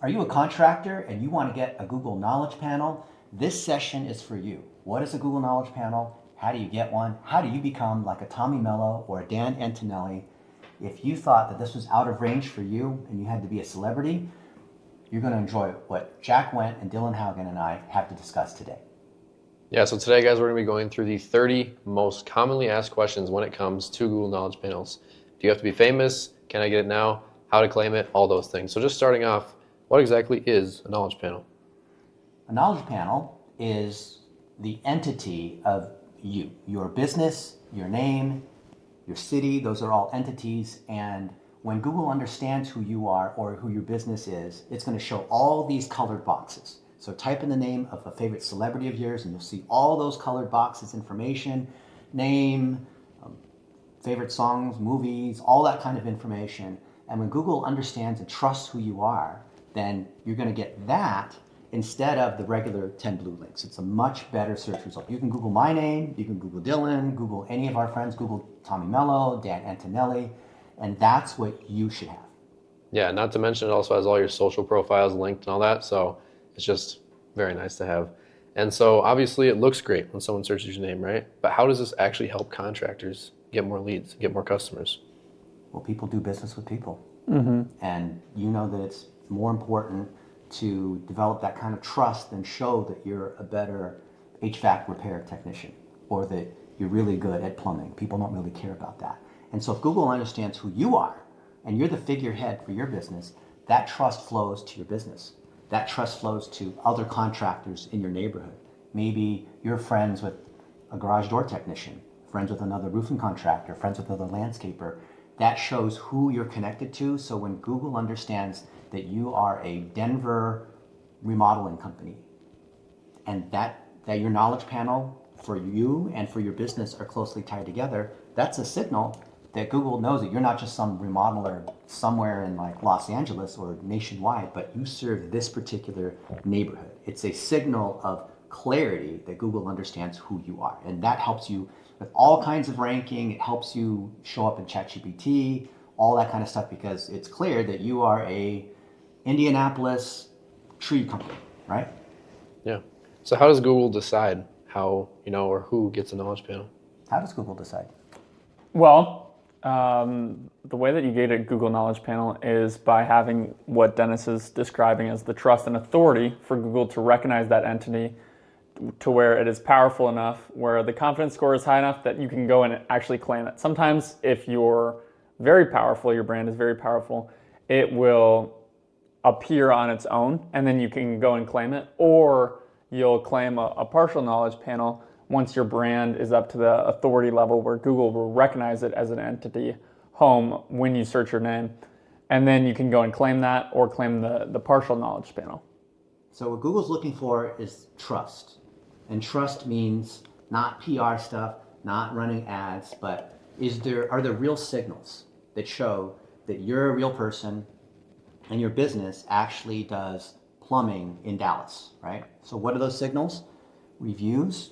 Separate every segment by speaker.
Speaker 1: Are you a contractor and you want to get a Google Knowledge Panel? This session is for you. What is a Google Knowledge Panel? How do you get one? How do you become like a Tommy Mello or a Dan Antonelli? If you thought that this was out of range for you and you had to be a celebrity, you're going to enjoy what Jack Wendt and Dylan Haugen and I have to discuss today.
Speaker 2: Yeah, so today, guys, we're going to be going through the 30 most commonly asked questions when it comes to Google Knowledge Panels. Do you have to be famous? Can I get it now? How to claim it? All those things. So just starting off, what exactly is a knowledge panel?
Speaker 1: A knowledge panel is the entity of you, your business, your name, your city. Those are all entities. And when Google understands who you are or who your business is, it's going to show all these colored boxes. So type in the name of a favorite celebrity of yours and you'll see all those colored boxes, information, name, favorite songs, movies, all that kind of information. And when Google understands and trusts who you are, then you're going to get that instead of the regular 10 blue links. It's a much better search result. You can Google my name, you can Google Dylan, Google any of our friends, Google Tommy Mello, Dan Antonelli, and that's what you should have.
Speaker 2: Yeah, not to mention it also has all your social profiles linked and all that, so it's just very nice to have. And so obviously it looks great when someone searches your name, right? But how does this actually help contractors get more leads, get more customers?
Speaker 1: Well, people do business with people.
Speaker 3: Mm-hmm.
Speaker 1: And you know that it's more important to develop that kind of trust than show that you're a better HVAC repair technician or that you're really good at plumbing. People don't really care about that. And so if Google understands who you are and you're the figurehead for your business, that trust flows to your business. That trust flows to other contractors in your neighborhood. Maybe you're friends with a garage door technician, friends with another roofing contractor, friends with another landscaper. That shows who you're connected to. So when Google understands that you are a Denver remodeling company and that your knowledge panel for you and for your business are closely tied together, that's a signal that Google knows that you're not just some remodeler somewhere in like Los Angeles or nationwide, but you serve this particular neighborhood. It's a signal of clarity that Google understands who you are. And that helps you with all kinds of ranking. It helps you show up in ChatGPT, all that kind of stuff, because it's clear that you are a Indianapolis tree company, right?
Speaker 2: Yeah. So how does Google decide how, or who gets a knowledge panel?
Speaker 1: How does Google decide?
Speaker 3: Well, the way that you get a Google Knowledge Panel is by having what Dennis is describing as the trust and authority for Google to recognize that entity to where it is powerful enough, where the confidence score is high enough that you can go and actually claim it. Sometimes if you're very powerful, your brand is very powerful, it will appear on its own and then you can go and claim it, or you'll claim a partial knowledge panel once your brand is up to the authority level where Google will recognize it as an entity home when you search your name. And then you can go and claim that or claim the partial knowledge panel.
Speaker 1: So what Google's looking for is trust. And trust means not PR stuff, not running ads, but are there real signals that show that you're a real person and your business actually does plumbing in Dallas, right? So what are those signals? Reviews,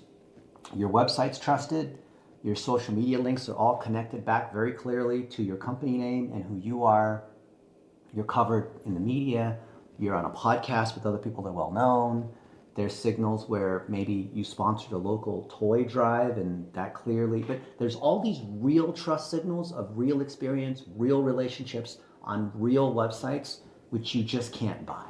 Speaker 1: your website's trusted, your social media links are all connected back very clearly to your company name and who you are. You're covered in the media, you're on a podcast with other people that are well known. There's signals where maybe you sponsored a local toy drive and that clearly, but there's all these real trust signals of real experience, real relationships on real websites, which you just can't buy.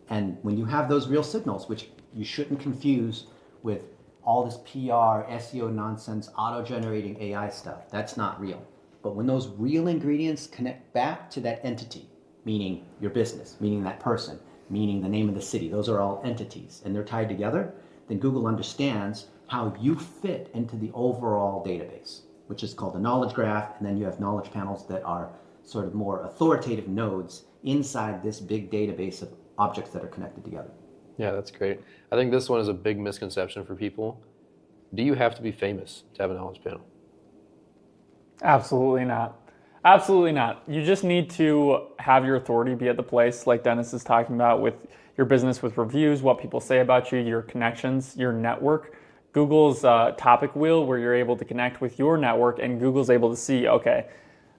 Speaker 1: And when you have those real signals, which you shouldn't confuse with all this PR, SEO nonsense, auto-generating AI stuff, that's not real. But when those real ingredients connect back to that entity, meaning your business, meaning that person, meaning the name of the city, those are all entities, and they're tied together, then Google understands how you fit into the overall database, which is called the knowledge graph, and then you have knowledge panels that are sort of more authoritative nodes inside this big database of objects that are connected together.
Speaker 2: Yeah, that's great. I think this one is a big misconception for people. Do you have to be famous to have a knowledge panel?
Speaker 3: Absolutely not. Absolutely not. You just need to have your authority be at the place like Dennis is talking about with your business, with reviews, what people say about you, your connections, your network. Google's topic wheel where you're able to connect with your network and Google's able to see, okay,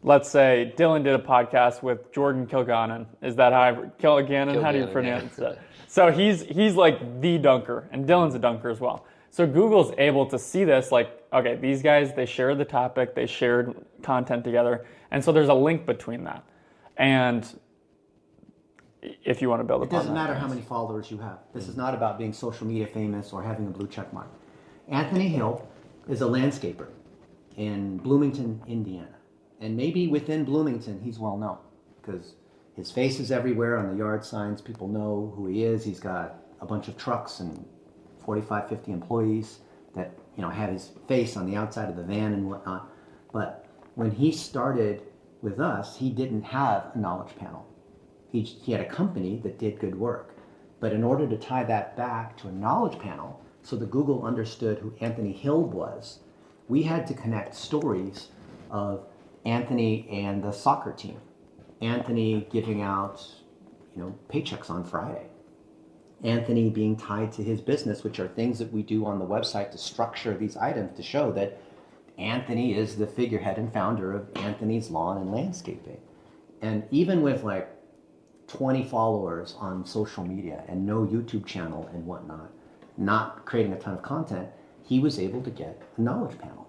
Speaker 3: let's say Dylan did a podcast with Jordan Kilgannon. Is that how Kilgannon? How do you
Speaker 2: Kilgannon,
Speaker 3: pronounce
Speaker 2: yeah.
Speaker 3: it? So he's like the dunker, and Dylan's a dunker as well. So Google's able to see this, like, okay, these guys, they shared the topic, they shared content together, and so there's a link between that. And if you want to build
Speaker 1: It
Speaker 3: upon
Speaker 1: doesn't
Speaker 3: that,
Speaker 1: matter how many followers you have. This is not about being social media famous or having a blue check mark. Anthony Hill is a landscaper in Bloomington, Indiana. And maybe within Bloomington, he's well known because his face is everywhere on the yard signs. People know who he is. He's got a bunch of trucks and 45, 50 employees that, you know, have his face on the outside of the van and whatnot. But when he started with us, he didn't have a knowledge panel. He had a company that did good work. But in order to tie that back to a knowledge panel, so that Google understood who Anthony Hill was, we had to connect stories of Anthony and the soccer team. Anthony giving out, you know, paychecks on Friday. Anthony being tied to his business, which are things that we do on the website to structure these items to show that Anthony is the figurehead and founder of Anthony's Lawn and Landscaping. And even with like 20 followers on social media and no YouTube channel and whatnot, not creating a ton of content, he was able to get a knowledge panel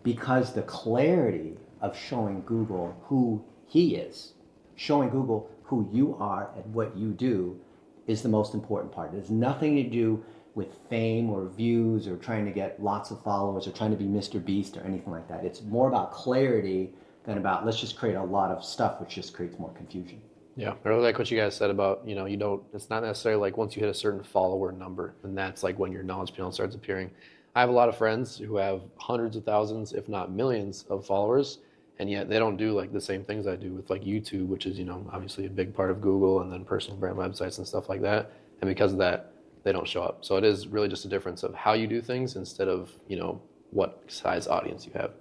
Speaker 1: because the clarity of showing Google who he is, showing Google who you are and what you do is the most important part. It has nothing to do with fame or views or trying to get lots of followers or trying to be Mr. Beast or anything like that. It's more about clarity than about let's just create a lot of stuff which just creates more confusion.
Speaker 2: Yeah, I really like what you guys said about, you know, you don't, it's not necessarily like once you hit a certain follower number, and that's like when your knowledge panel starts appearing. I have a lot of friends who have hundreds of thousands, if not millions of followers, and yet they don't do like the same things I do with like YouTube, which is, you know, obviously a big part of Google, and then personal brand websites and stuff like that. And because of that, they don't show up. So it is really just a difference of how you do things instead of, you know, what size audience you have.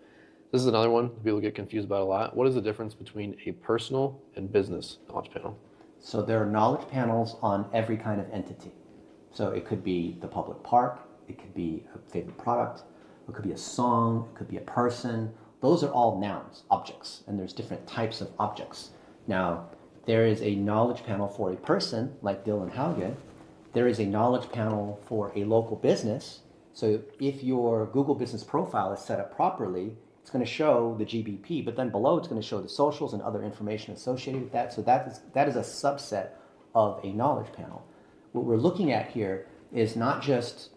Speaker 2: This is another one people get confused about a lot. What is the difference between a personal and business knowledge panel?
Speaker 1: So there are knowledge panels on every kind of entity. So it could be the public park, it could be a favorite product, it could be a song, it could be a person. Those are all nouns, objects, and there's different types of objects. Now, there is a knowledge panel for a person, like Dylan Haugen. There is a knowledge panel for a local business. So if your Google business profile is set up properly, it's going to show the GBP, but then below it's going to show the socials and other information associated with that. So that is a subset of a knowledge panel. What we're looking at here is not just,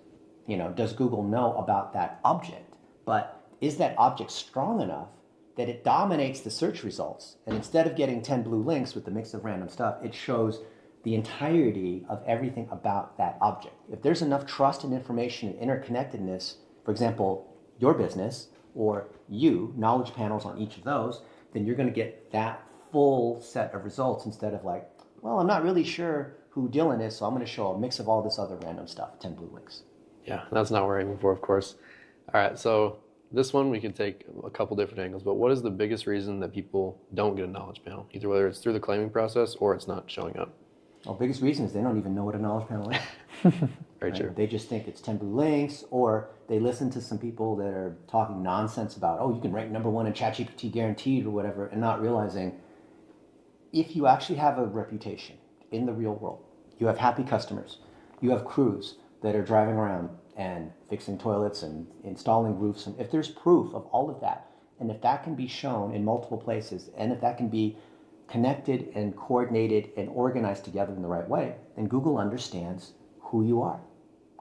Speaker 1: you know, does Google know about that object, but is that object strong enough that it dominates the search results? And instead of getting 10 blue links with the mix of random stuff, it shows the entirety of everything about that object. If there's enough trust and information and interconnectedness, for example, your business or you, knowledge panels on each of those, then you're going to get that full set of results instead of like, well, I'm not really sure who Dylan is, so I'm going to show a mix of all this other random stuff, 10 blue links.
Speaker 2: Yeah, that's not what we're aiming for, of course. All right, so this one we can take a couple different angles, but what is the biggest reason that people don't get a knowledge panel? Either whether it's through the claiming process or it's not showing up.
Speaker 1: Well, biggest reason is they don't even know what a knowledge panel is.
Speaker 2: Very
Speaker 1: Right?
Speaker 2: true.
Speaker 1: They just think it's 10 blue links, or they listen to some people that are talking nonsense about, oh, you can rank #1 in ChatGPT guaranteed or whatever, and not realizing if you actually have a reputation in the real world, you have happy customers, you have crews that are driving around and fixing toilets and installing roofs, and if there's proof of all of that, and if that can be shown in multiple places, and if that can be connected and coordinated and organized together in the right way, then Google understands who you are.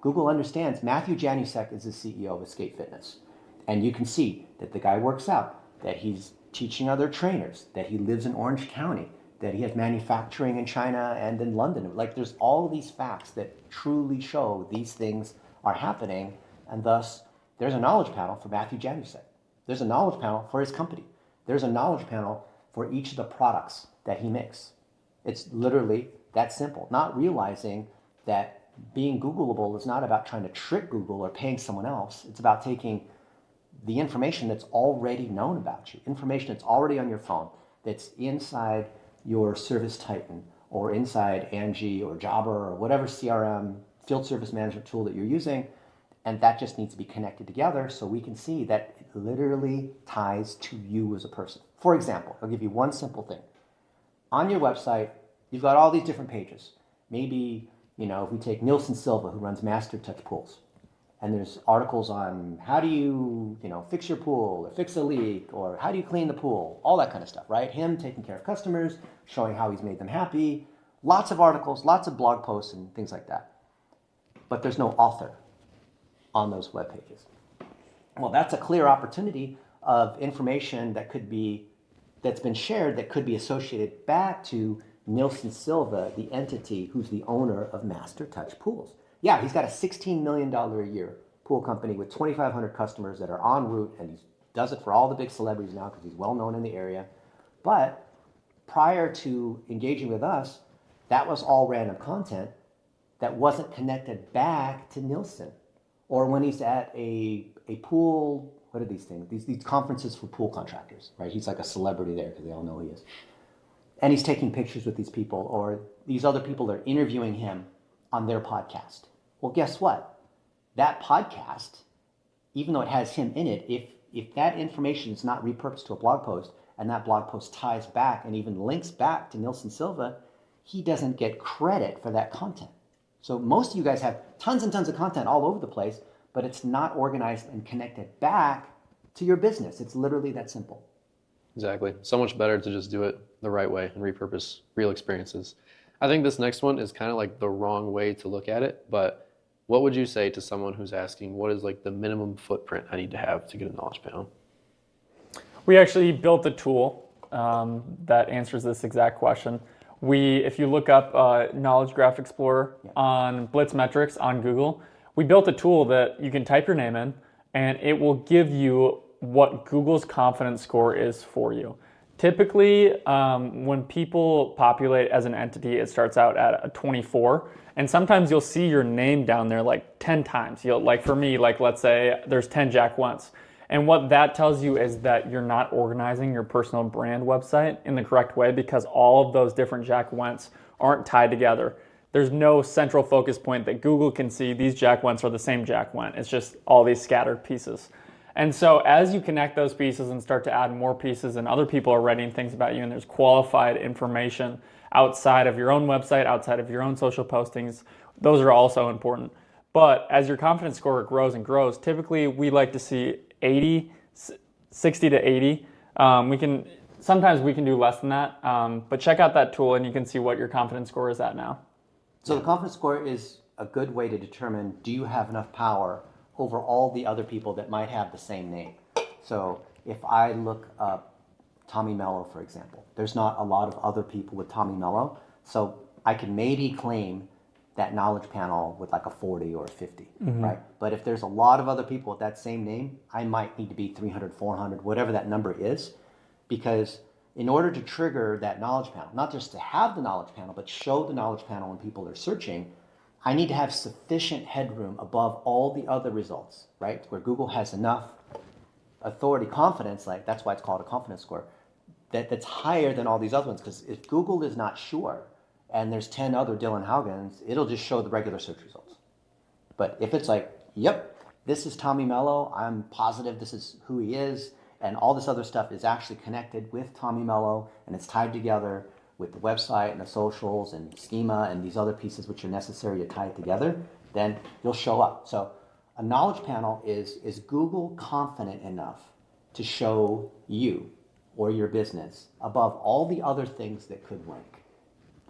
Speaker 1: Google understands Matthew Janusek is the CEO of Escape Fitness. And you can see that the guy works out, that he's teaching other trainers, that he lives in Orange County, that he has manufacturing in China and in London. Like there's all these facts that truly show these things are happening, and thus there's a knowledge panel for Matthew Janusek. There's a knowledge panel for his company. There's a knowledge panel for each of the products that he makes. It's literally that simple. Not realizing that being Googleable is not about trying to trick Google or paying someone else. It's about taking the information that's already known about you, information that's already on your phone, that's inside your Service Titan or inside Angie or Jobber or whatever CRM, field service management tool that you're using, and that just needs to be connected together so we can see that it literally ties to you as a person. For example, I'll give you one simple thing. On your website, you've got all these different pages. Maybe, if we take Nielsen Silva, who runs Master Touch Pools, and there's articles on how do you, fix your pool, or fix a leak, or how do you clean the pool, all that kind of stuff, right? Him taking care of customers, showing how he's made them happy, lots of articles, lots of blog posts and things like that. But there's no author on those web pages. Well, that's a clear opportunity of information that's been shared that could be associated back to Nielsen Silva, the entity who's the owner of Master Touch Pools. Yeah, he's got a $16 million a year pool company with 2,500 customers that are en route, and he does it for all the big celebrities now because he's well known in the area. But prior to engaging with us, that was all random content that wasn't connected back to Nielsen. Or when he's at a pool, what are these things? These conferences for pool contractors, right? He's like a celebrity there because they all know who he is. And he's taking pictures with these people, or these other people are interviewing him on their podcast. Well, guess what? That podcast, even though it has him in it, if that information is not repurposed to a blog post, and that blog post ties back and even links back to Nielsen Silva, he doesn't get credit for that content. So most of you guys have tons and tons of content all over the place, but it's not organized and connected back to your business. It's literally that simple.
Speaker 2: Exactly. So much better to just do it the right way and repurpose real experiences. I think this next one is kind of like the wrong way to look at it, but what would you say to someone who's asking, what is like the minimum footprint I need to have to get a knowledge panel?
Speaker 3: We actually built a tool that answers this exact question. If you look up Knowledge Graph Explorer on Blitz Metrics on Google, we built a tool that you can type your name in, and it will give you what Google's confidence score is for you. Typically, when people populate as an entity, it starts out at a 24, and sometimes you'll see your name down there like 10 times. Like for me, let's say there's 10 Jack Wendts. And what that tells you is that you're not organizing your personal brand website in the correct way because all of those different Jack Wendts aren't tied together. There's no central focus point that Google can see these Jack Wendts are the same Jack Wendt. It's just all these scattered pieces. And so as you connect those pieces and start to add more pieces and other people are writing things about you and there's qualified information outside of your own website, outside of your own social postings, those are also important. But as your confidence score grows and grows, typically we like to see 60 to 80. Sometimes we can do less than that, but check out that tool and you can see what your confidence score is at now.
Speaker 1: So the confidence score is a good way to determine, do you have enough power over all the other people that might have the same name? So if I look up Tommy Mello, for example, there's not a lot of other people with Tommy Mello, so I can maybe claim that knowledge panel with like a 40 or a 50, right? But if there's a lot of other people with that same name, I might need to be 300, 400, whatever that number is, because in order to trigger that knowledge panel, not just to have the knowledge panel, but show the knowledge panel when people are searching, I need to have sufficient headroom above all the other results, right? Where Google has enough authority, confidence, like that's why it's called a confidence score, that's higher than all these other ones. Because if Google is not sure, and there's 10 other Dylan Haugens, it'll just show the regular search results. But if it's like, yep, this is Tommy Mello, I'm positive this is who he is, and all this other stuff is actually connected with Tommy Mello, and it's tied together with the website and the socials and schema and these other pieces which are necessary to tie it together, then you'll show up. So a knowledge panel is Google confident enough to show you or your business above all the other things that could rank.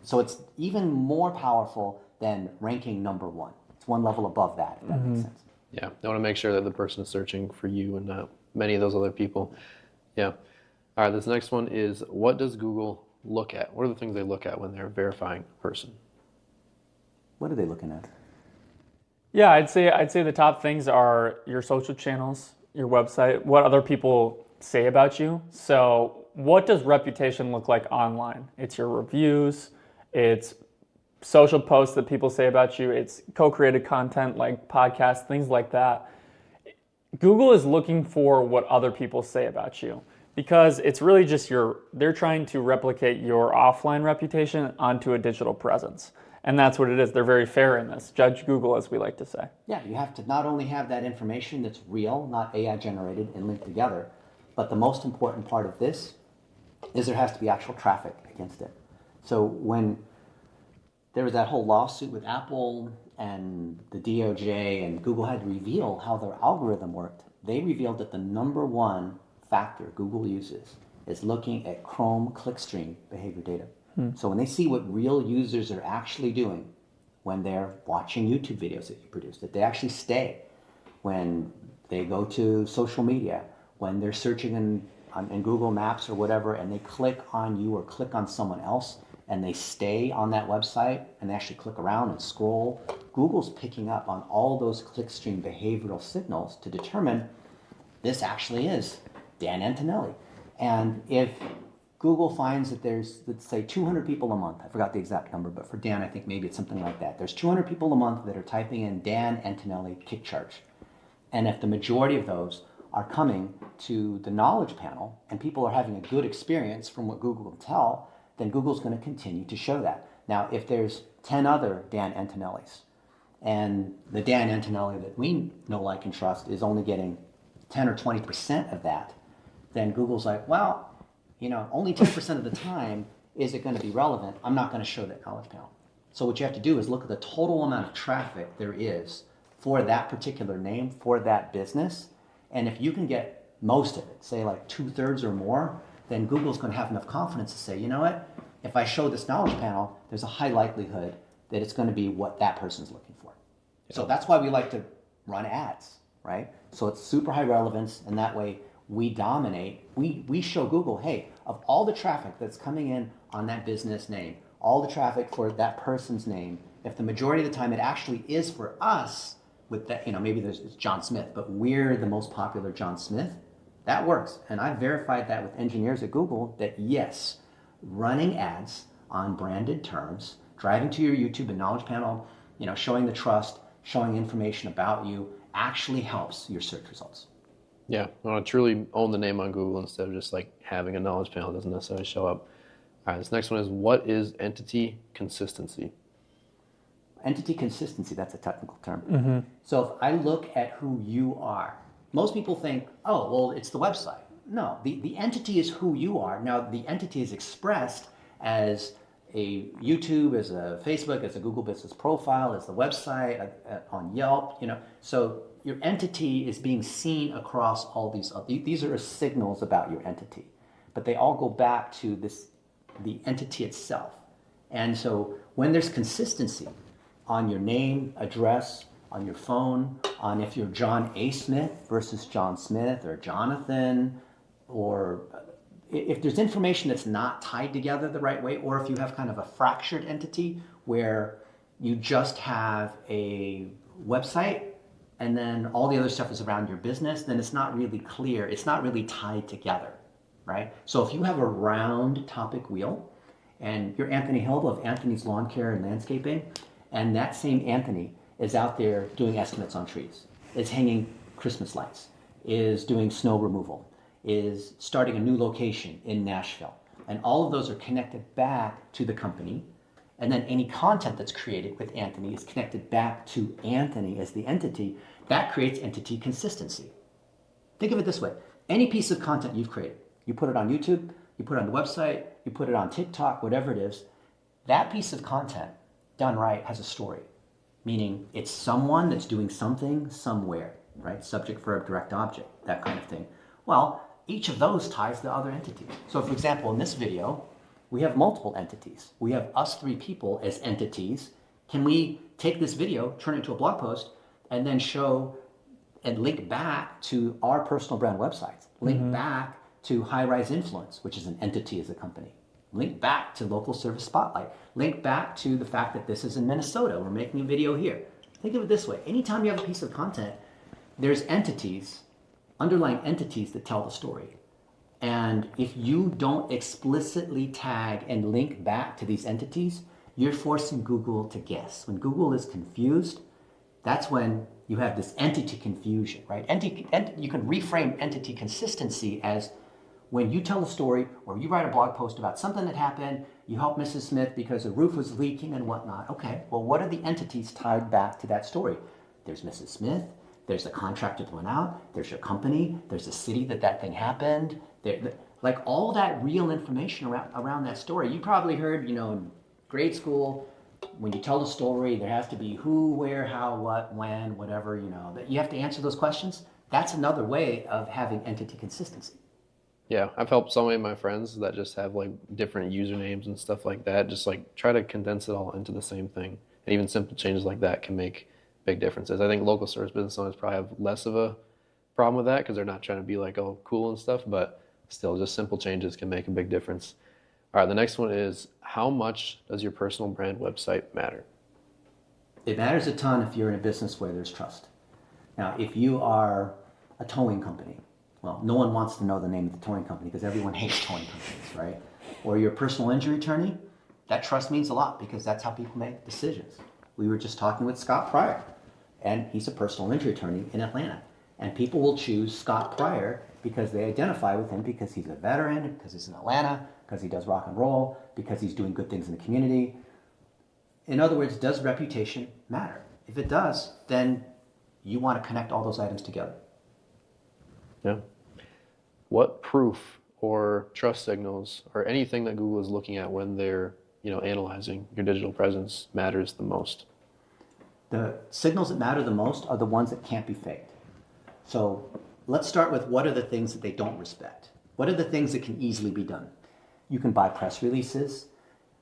Speaker 1: So it's even more powerful than ranking number one. It's one level above that, if that makes sense.
Speaker 2: Yeah, I want to make sure that the person is searching for you and not many of those other people. Yeah. All right, this next one is, what does Google look at? What are the things they look at when they're verifying a person?
Speaker 1: What are they looking at?
Speaker 3: Yeah, I'd say the top things are your social channels, your website, what other people say about you. So what does reputation look like online? It's your reviews, it's social posts that people say about you, it's co-created content like podcasts, things like that. Google is looking for what other people say about you because it's really just they're trying to replicate your offline reputation onto a digital presence. And that's what it is. They're very fair in this. Judge Google, as we like to say.
Speaker 1: Yeah, you have to not only have that information that's real, not AI generated and linked together, but the most important part of this is there has to be actual traffic against it. So when there was that whole lawsuit with Apple and the DOJ, and Google had to reveal how their algorithm worked, they revealed that the number one factor Google uses is looking at Chrome clickstream behavior data. So when they see what real users are actually doing when they're watching YouTube videos that you produce, that they actually stay, when they go to social media, when they're searching in Google Maps or whatever, and they click on you or click on someone else, and they stay on that website and they actually click around and scroll, Google's picking up on all those clickstream behavioral signals to determine this actually is Dan Antonelli. And if Google finds that there's, let's say, 200 people a month, I forgot the exact number, but for Dan, I think maybe it's something like that. There's 200 people a month that are typing in Dan Antonelli kick charge. And if the majority of those are coming to the knowledge panel and people are having a good experience from what Google can tell, then Google's going to continue to show that. Now, if there's 10 other Dan Antonellis, and the Dan Antonelli that we know, like, and trust is only getting 10 or 20% of that, then Google's like, well, only 10% of the time is it going to be relevant. I'm not going to show that knowledge panel. So what you have to do is look at the total amount of traffic there is for that particular name, for that business. And if you can get most of it, say like 2/3 or more, then Google's going to have enough confidence to say, you know what, if I show this knowledge panel, there's a high likelihood that it's going to be what that person's looking for. Yeah. So that's why we like to run ads, right? So it's super high relevance, and that way we dominate. We show Google, hey, of all the traffic that's coming in on that business name, all the traffic for that person's name, if the majority of the time it actually is for us, with that, maybe it's John Smith, but we're the most popular John Smith, that works. And I've verified that with engineers at Google that yes, running ads on branded terms, driving to your YouTube and knowledge panel, showing the trust, showing information about you actually helps your search results.
Speaker 2: Yeah, I want to truly own the name on Google instead of just like having a knowledge panel that doesn't necessarily show up. All right, this next one is, what is entity consistency?
Speaker 1: Entity consistency, that's a technical term. Mm-hmm. So if I look at who you are, most people think, oh, well, it's the website. No, the entity is who you are. Now, the entity is expressed as a YouTube, as a Facebook, as a Google business profile, as the website, on Yelp, So your entity is being seen across all these. These are signals about your entity, but they all go back to the entity itself. And so when there's consistency on your name, address, on your phone, on if you're John A. Smith versus John Smith or Jonathan, or if there's information that's not tied together the right way, or if you have kind of a fractured entity where you just have a website and then all the other stuff is around your business, then it's not really clear. It's not really tied together, right? So if you have a round topic wheel and you're Anthony Hilba of Anthony's Lawn Care and Landscaping, and that same Anthony is out there doing estimates on trees, is hanging Christmas lights, is doing snow removal, is starting a new location in Nashville. And all of those are connected back to the company. And then any content that's created with Anthony is connected back to Anthony as the entity. That creates entity consistency. Think of it this way. Any piece of content you've created, you put it on YouTube, you put it on the website, you put it on TikTok, whatever it is, that piece of content done right has a story. Meaning it's someone that's doing something somewhere, right? Subject, verb, direct object, that kind of thing. Well, each of those ties the other entity. So for example, in this video, we have multiple entities. We have us three people as entities. Can we take this video, turn it into a blog post, and then show and link back to our personal brand websites, link back to High Rise Influence, which is an entity as a company, link back to Local Service Spotlight, link back to the fact that this is in Minnesota, we're making a video here. Think of it this way. Anytime you have a piece of content, there's entities, underlying entities that tell the story. And if you don't explicitly tag and link back to these entities, you're forcing Google to guess. When Google is confused, that's when you have this entity confusion, right? You can reframe entity consistency as when you tell a story or you write a blog post about something that happened, you help Mrs. Smith because the roof was leaking and whatnot. Okay, well, what are the entities tied back to that story? There's Mrs. Smith, there's the contractor that went out, there's your company, there's the city that thing happened. Like all that real information around that story. You probably heard, in grade school, when you tell the story, there has to be who, where, how, what, when, whatever, that you have to answer those questions. That's another way of having entity consistency.
Speaker 2: Yeah, I've helped so many of my friends that just have like different usernames and stuff like that. Just like try to condense it all into the same thing. And even simple changes like that can make big differences. I think local service business owners probably have less of a problem with that because they're not trying to be like, oh, cool and stuff, but still just simple changes can make a big difference. All right, the next one is, how much does your personal brand website matter?
Speaker 1: It matters a ton if you're in a business where there's trust. Now, if you are a towing company, well, no one wants to know the name of the towing company because everyone hates towing companies, right? Or you're a personal injury attorney, that trust means a lot because that's how people make decisions. We were just talking with Scott Pryor, and he's a personal injury attorney in Atlanta. And people will choose Scott Pryor because they identify with him because he's a veteran, because he's in Atlanta, because he does rock and roll, because he's doing good things in the community. In other words, does reputation matter? If it does, then you want to connect all those items together.
Speaker 2: Yeah. What proof or trust signals or anything that Google is looking at when they're, analyzing your digital presence matters the most?
Speaker 1: The signals that matter the most are the ones that can't be faked. So let's start with what are the things that they don't respect? What are the things that can easily be done? You can buy press releases.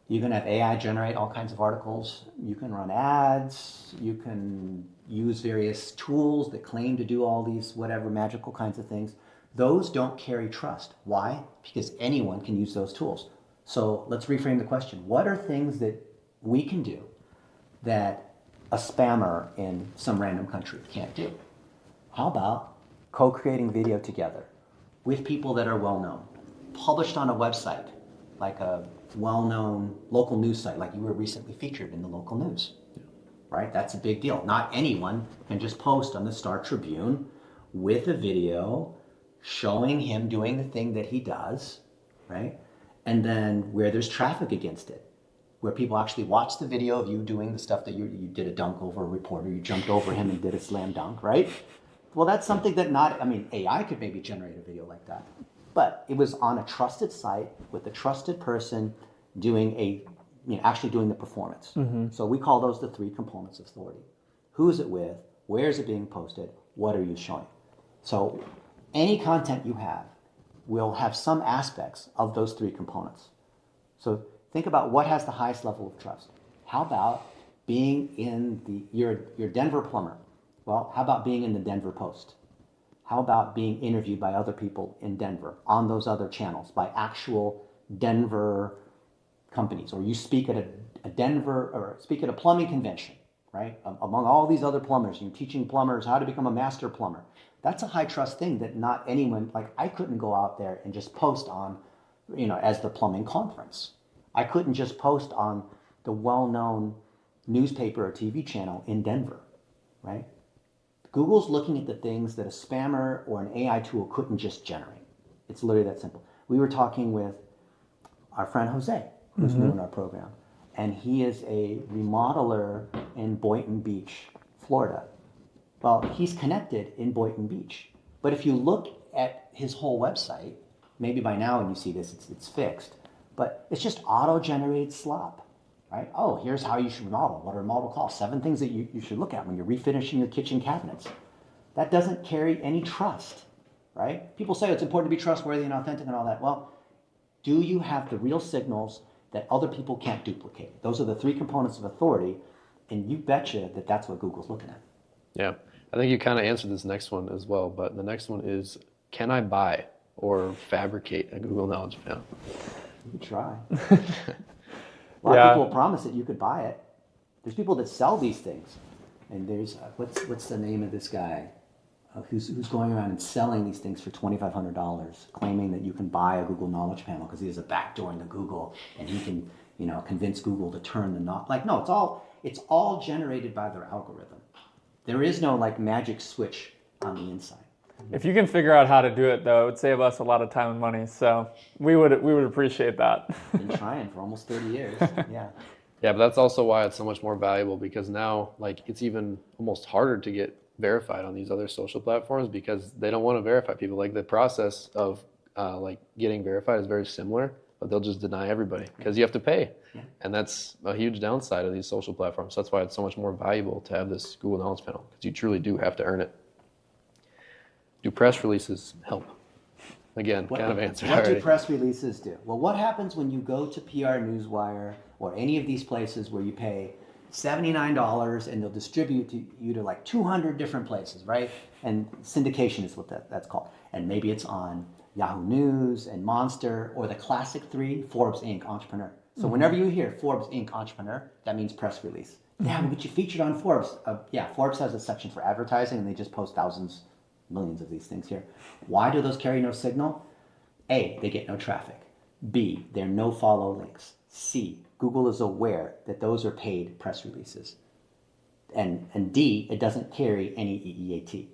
Speaker 1: You can have AI generate all kinds of articles. You can run ads. You can use various tools that claim to do all these whatever magical kinds of things. Those don't carry trust. Why? Because anyone can use those tools. So let's reframe the question. What are things that we can do that a spammer in some random country can't do? How about co-creating video together with people that are well-known, published on a website, like a well-known local news site, like you were recently featured in the local news, right? That's a big deal. Not anyone can just post on the Star Tribune with a video showing him doing the thing that he does, right? And then where there's traffic against it, where people actually watch the video of you doing the stuff that you did a dunk over a reporter, you jumped over him and did a slam dunk, right? Well, that's something that AI could maybe generate a video like that. But it was on a trusted site with a trusted person doing actually doing the performance. Mm-hmm. So we call those the three components of authority. Who is it with? Where is it being posted? What are you showing? So any content you have will have some aspects of those three components. So think about what has the highest level of trust. How about being in you're Denver plumber. Well, how about being in the Denver Post? How about being interviewed by other people in Denver on those other channels by actual Denver companies? Or you speak at speak at a plumbing convention, right? Among all these other plumbers, you're teaching plumbers how to become a master plumber. That's a high trust thing that not anyone, like I couldn't go out there and just post on, as the plumbing conference. I couldn't just post on the well-known newspaper or TV channel in Denver, right? Google's looking at the things that a spammer or an AI tool couldn't just generate. It's literally that simple. We were talking with our friend Jose, who's new in our program, and he is a remodeler in Boynton Beach, Florida. Well, he's connected in Boynton Beach. But if you look at his whole website, maybe by now when you see this, it's fixed, but it's just auto-generated slop, right? Oh, here's how you should remodel. What a remodel costs. 7 things that you should look at when you're refinishing your kitchen cabinets. That doesn't carry any trust, right? People say it's important to be trustworthy and authentic and all that. Well, do you have the real signals that other people can't duplicate? Those are the 3 components of authority, and you betcha that that's what Google's looking at.
Speaker 2: Yeah, I think you kind of answered this next one as well, but the next one is, can I buy or fabricate a Google Knowledge Panel?
Speaker 1: You could try. A lot of people will promise that you could buy it. There's people that sell these things, and there's what's the name of this guy who's going around and selling these things for $2,500, claiming that you can buy a Google Knowledge Panel because he has a backdoor into Google and he can convince Google to turn the knob. Like, no, it's all generated by their algorithm. There is no magic switch on the inside.
Speaker 3: If you can figure out how to do it, though, it would save us a lot of time and money. So we would appreciate that.
Speaker 1: Been trying for almost 30 years. Yeah.
Speaker 2: Yeah, but that's also why it's so much more valuable, because now it's even almost harder to get verified on these other social platforms because they don't want to verify people. Like the process of like getting verified is very similar, but they'll just deny everybody because you have to pay.
Speaker 1: Yeah.
Speaker 2: And that's a huge downside of these social platforms. So that's why it's so much more valuable to have this Google Knowledge Panel, because you truly do have to earn it. Do press releases help? Again, kind of answered
Speaker 1: What
Speaker 2: already.
Speaker 1: do press releases do? Well, what happens when you go to PR Newswire or any of these places where you pay $79 and they'll distribute you to like 200 different places, right? And syndication is what that's called. And maybe it's on Yahoo News and Monster or the classic three, Forbes Inc. Entrepreneur. So whenever you hear Forbes Inc. Entrepreneur, that means press release. Yeah, we'll get you featured on Forbes. Forbes has a section for advertising and they just post thousands, millions of these things here. Why do those carry no signal? A, they get no traffic. B, they're no follow links. C, Google is aware that those are paid press releases. And D, it doesn't carry any EEAT,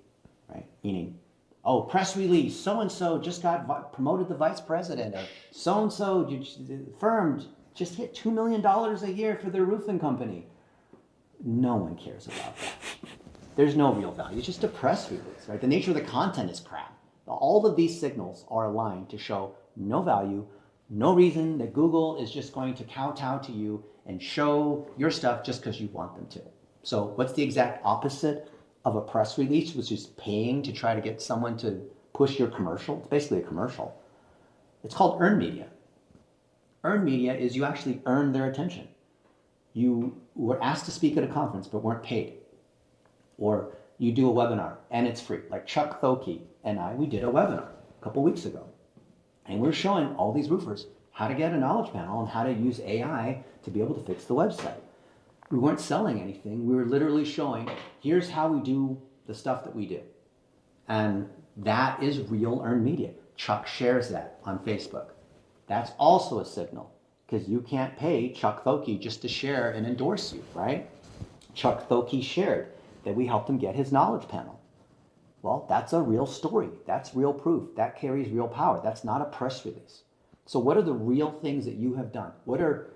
Speaker 1: right? Meaning, oh, press release, so-and-so just got promoted to vice president, or so-and-so firm just hit $2 million a year for their roofing company. No one cares about that. There's no real value. It's just a press release, right? The nature of the content is crap. All of these signals are aligned to show no value, no reason that Google is just going to kowtow to you and show your stuff just because you want them to. So what's the exact opposite of a press release, which is paying to try to get someone to push your commercial? It's basically a commercial. It's called earned media. Earned media is you actually earn their attention. You were asked to speak at a conference but weren't paid. Or you do a webinar and it's free. Like Chuck Thoke and we did a webinar a couple weeks ago. And we're showing all these roofers how to get a knowledge panel and how to use AI to be able to fix the website. We weren't selling anything. We were literally showing, here's how we do the stuff that we do. And that is real earned media. Chuck shares that on Facebook. That's also a signal, because you can't pay Chuck Thoke just to share and endorse you, right? Chuck Thoke shared that we helped him get his knowledge panel. Well, that's a real story. That's real proof. That carries real power. That's not a press release. So what are the real things that you have done? What are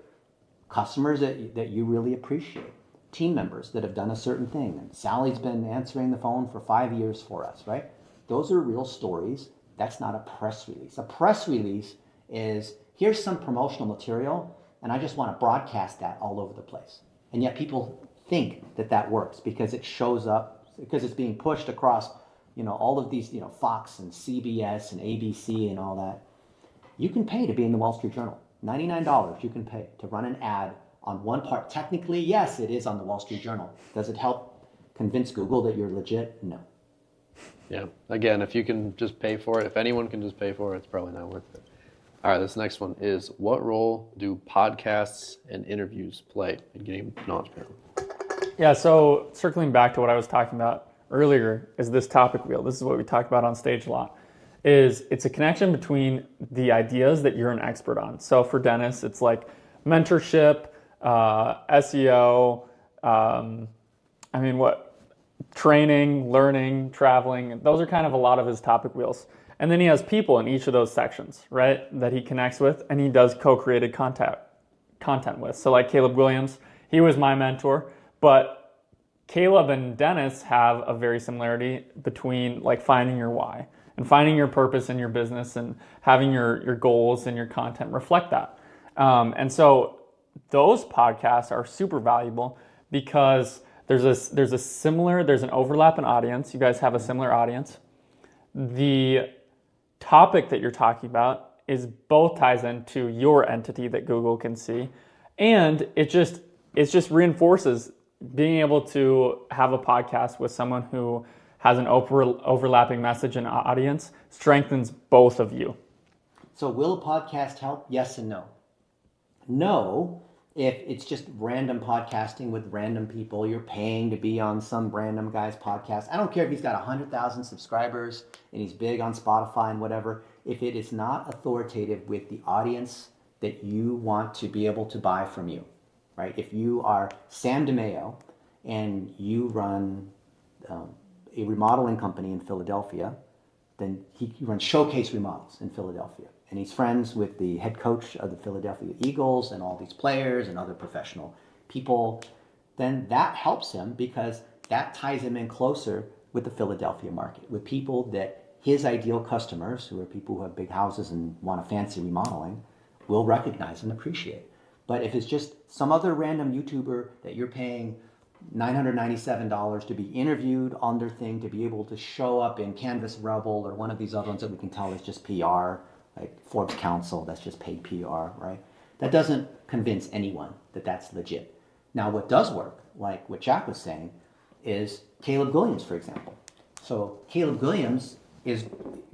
Speaker 1: customers that you really appreciate? Team members that have done a certain thing. And Sally's been answering the phone for 5 years for us, right? Those are real stories. That's not a press release. A press release is, here's some promotional material, and I just want to broadcast that all over the place. And yet people think that that works because it shows up, because it's being pushed across, all of these, Fox and CBS and ABC and all that. You can pay to be in the Wall Street Journal. $99 you can pay to run an ad on one part. Technically, yes, it is on the Wall Street Journal. Does it help convince Google that you're legit? No.
Speaker 2: Yeah. Again, if you can just pay for it, if anyone can just pay for it, it's probably not worth it. All right, this next one is, what role do podcasts and interviews play in getting knowledge panel?
Speaker 3: Yeah, so circling back to what I was talking about earlier is this topic wheel. This is what we talk about on stage a lot. It's a connection between the ideas that you're an expert on. So for Dennis, it's like mentorship, SEO, training, learning, traveling. Those are kind of a lot of his topic wheels. And then he has people in each of those sections, right, that he connects with and he does co-created content with. So like Caleb Williams, he was my mentor, but Caleb and Dennis have a very similarity between like finding your why and finding your purpose in your business and having your goals and your content reflect that. And so those podcasts are super valuable because there's an overlap in audience. You guys have a similar audience. The topic that you're talking about is both ties into your entity that Google can see, and it just reinforces being able to have a podcast with someone who has an overlapping message and audience strengthens both of you.
Speaker 1: So will a podcast help? Yes and no. No, if it's just random podcasting with random people, you're paying to be on some random guy's podcast. I don't care if he's got 100,000 subscribers and he's big on Spotify and whatever. If it is not authoritative with the audience that you want to be able to buy from you, right? If you are Sam DeMeo and you run a remodeling company in Philadelphia, then he runs Showcase Remodels in Philadelphia. And he's friends with the head coach of the Philadelphia Eagles and all these players and other professional people. Then that helps him because that ties him in closer with the Philadelphia market, with people that his ideal customers, who are people who have big houses and want a fancy remodeling, will recognize and appreciate. But if it's just some other random YouTuber that you're paying $997 to be interviewed on their thing, to be able to show up in Canvas Rebel or one of these other ones that we can tell is just PR, like Forbes Council, that's just paid PR, right? That doesn't convince anyone that that's legit. Now, what does work, like what Jack was saying, is Caleb Williams, for example. So Caleb Williams is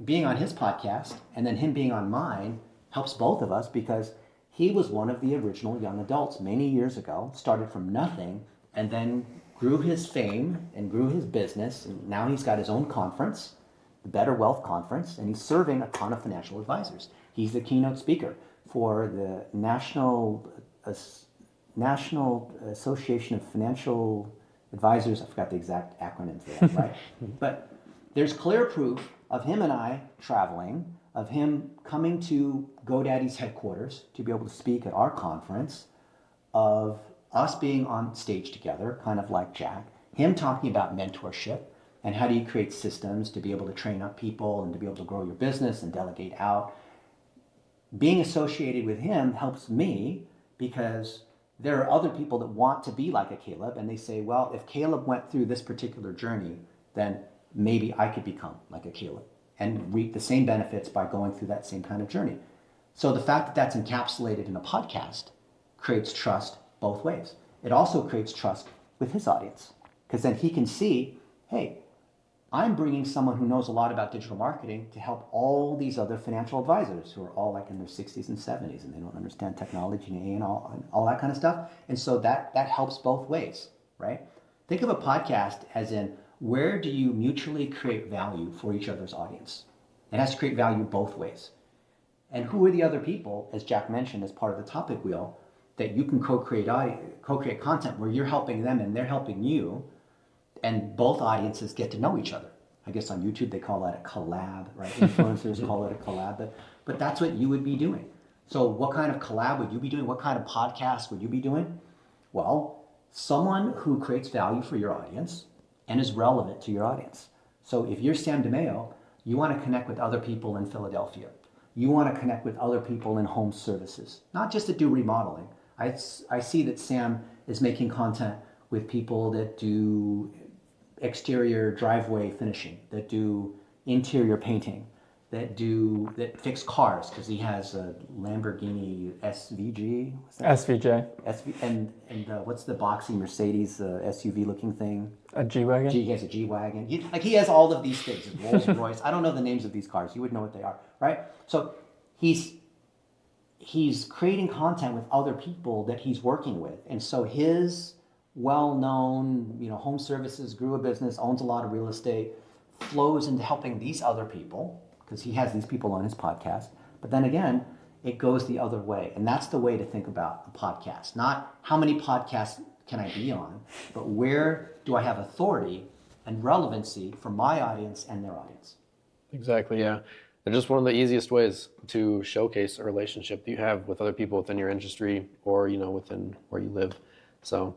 Speaker 1: being on his podcast, and then him being on mine helps both of us because he was one of the original young adults many years ago, started from nothing, and then grew his fame and grew his business. And now he's got his own conference, the Better Wealth Conference, and he's serving a ton of financial advisors. He's the keynote speaker for the National Association of Financial Advisors. I forgot the exact acronym for that, right? But there's clear proof of him and I traveling, of him coming to GoDaddy's headquarters to be able to speak at our conference, of us being on stage together, kind of like Jack, him talking about mentorship and how do you create systems to be able to train up people and to be able to grow your business and delegate out. Being associated with him helps me because there are other people that want to be like a Caleb, and they say, well, if Caleb went through this particular journey, then maybe I could become like a Caleb and reap the same benefits by going through that same kind of journey. So the fact that that's encapsulated in a podcast creates trust both ways. It also creates trust with his audience because then he can see, hey, I'm bringing someone who knows a lot about digital marketing to help all these other financial advisors who are all like in their 60s and 70s and they don't understand technology and all that kind of stuff. And so that helps both ways, right? Think of a podcast as in, where do you mutually create value for each other's audience? It has to create value both ways. And who are the other people, as Jack mentioned, as part of the topic wheel, that you can co-create content where you're helping them and they're helping you, and both audiences get to know each other. I guess on YouTube they call that a collab, right? Influencers call it a collab, but that's what you would be doing. So what kind of collab would you be doing? What kind of podcast would you be doing? Well, someone who creates value for your audience and is relevant to your audience. So if you're Sam DeMeo, you want to connect with other people in Philadelphia. You want to connect with other people in home services, not just to do remodeling. I see that Sam is making content with people that do exterior driveway finishing, that do interior painting, that fix cars, because he has a Lamborghini SVG.
Speaker 3: SVJ.
Speaker 1: And what's the boxy Mercedes SUV looking thing?
Speaker 3: A G-Wagon?
Speaker 1: He has a G-Wagon. He has all of these things. Rolls Royce. I don't know the names of these cars. You would know what they are, right? So he's creating content with other people that he's working with. And so his well-known, home services, grew a business, owns a lot of real estate, flows into helping these other people, because he has these people on his podcast. But then again, it goes the other way. And that's the way to think about a podcast. Not how many podcasts can I be on, but where do I have authority and relevancy for my audience and their audience?
Speaker 2: Exactly, yeah. They're just one of the easiest ways to showcase a relationship that you have with other people within your industry or, within where you live. So,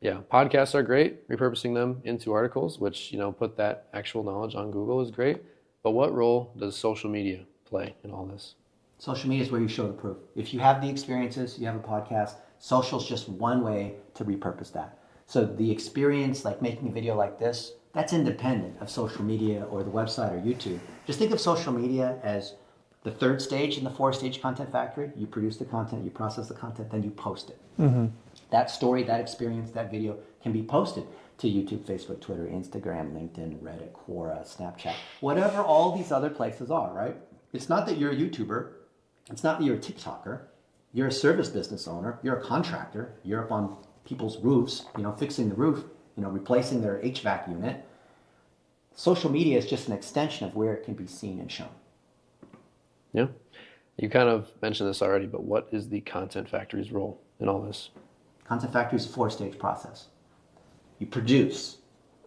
Speaker 2: yeah, podcasts are great. Repurposing them into articles, which, put that actual knowledge on Google is great. But what role does social media play in all this?
Speaker 1: Social media is where you show the proof. If you have the experiences, you have a podcast, social is just one way to repurpose that. So the experience, like making a video like this, that's independent of social media or the website or YouTube. Just think of social media as the third stage in the four-stage content factory. You produce the content, you process the content, then you post it. Mm-hmm. That story, that experience, that video can be posted to YouTube, Facebook, Twitter, Instagram, LinkedIn, Reddit, Quora, Snapchat, whatever all these other places are, right? It's not that you're a YouTuber. It's not that you're a TikToker. You're a service business owner. You're a contractor. You're up on people's roofs, fixing the roof, replacing their HVAC unit. Social media is just an extension of where it can be seen and shown.
Speaker 2: Yeah. You kind of mentioned this already, but what is the content factory's role in all this?
Speaker 1: Content factory is a four-stage process. You produce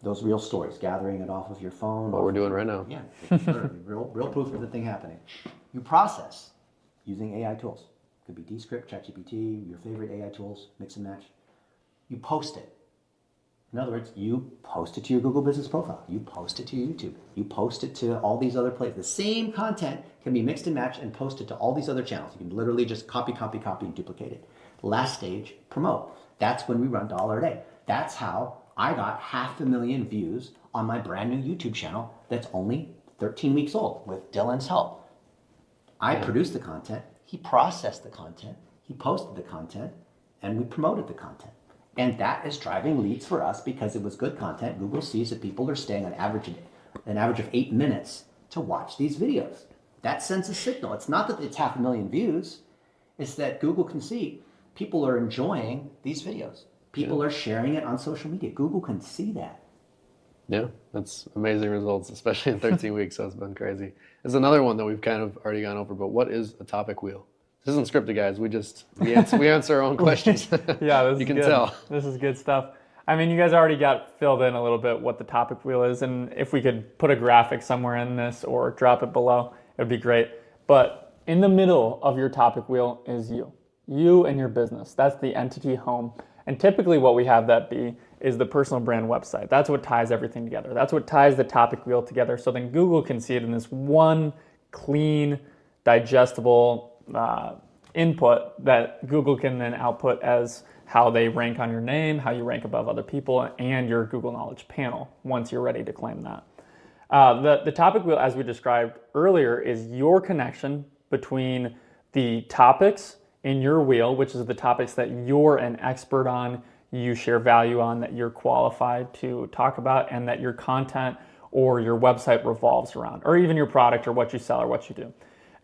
Speaker 1: those real stories, gathering it off of your phone.
Speaker 2: What we're doing right now.
Speaker 1: Yeah, real proof of the thing happening. You process using AI tools. Could be Descript, ChatGPT, your favorite AI tools, mix and match. You post it. In other words, you post it to your Google Business Profile. You post it to your YouTube. You post it to all these other places. The same content can be mixed and matched and posted to all these other channels. You can literally just copy, and duplicate it. Last stage, promote. That's when we run $1 a day. That's how I got 500,000 views on my brand new YouTube channel that's only 13 weeks old with Dylan's help. I produced the content, he processed the content, he posted the content, and we promoted the content. And that is driving leads for us because it was good content. Google sees that people are staying an average of 8 minutes to watch these videos. That sends a signal. It's not that it's 500,000 views. It's that Google can see people are enjoying these videos. People are sharing it on social media. Google can see that.
Speaker 2: Yeah, that's amazing results, especially in 13 weeks. So it's been crazy. There's another one that we've kind of already gone over, but what is a topic wheel? This isn't scripted, guys. We answer our own questions.
Speaker 3: Yeah, this
Speaker 2: you
Speaker 3: is
Speaker 2: can
Speaker 3: good.
Speaker 2: tell.
Speaker 3: This is good stuff. I mean, you guys already got filled in a little bit what the topic wheel is, and if we could put a graphic somewhere in this or drop it below, it would be great. But in the middle of your topic wheel is you and your business. That's the entity home. And typically what we have that be is the personal brand website. That's what ties everything together. That's what ties the topic wheel together. So then Google can see it in this one clean, digestible input that Google can then output as how they rank on your name, how you rank above other people, and your Google Knowledge panel once you're ready to claim that. The topic wheel, as we described earlier, is your connection between the topics in your wheel, which is the topics that you're an expert on, you share value on, that you're qualified to talk about, and that your content or your website revolves around, or even your product or what you sell or what you do.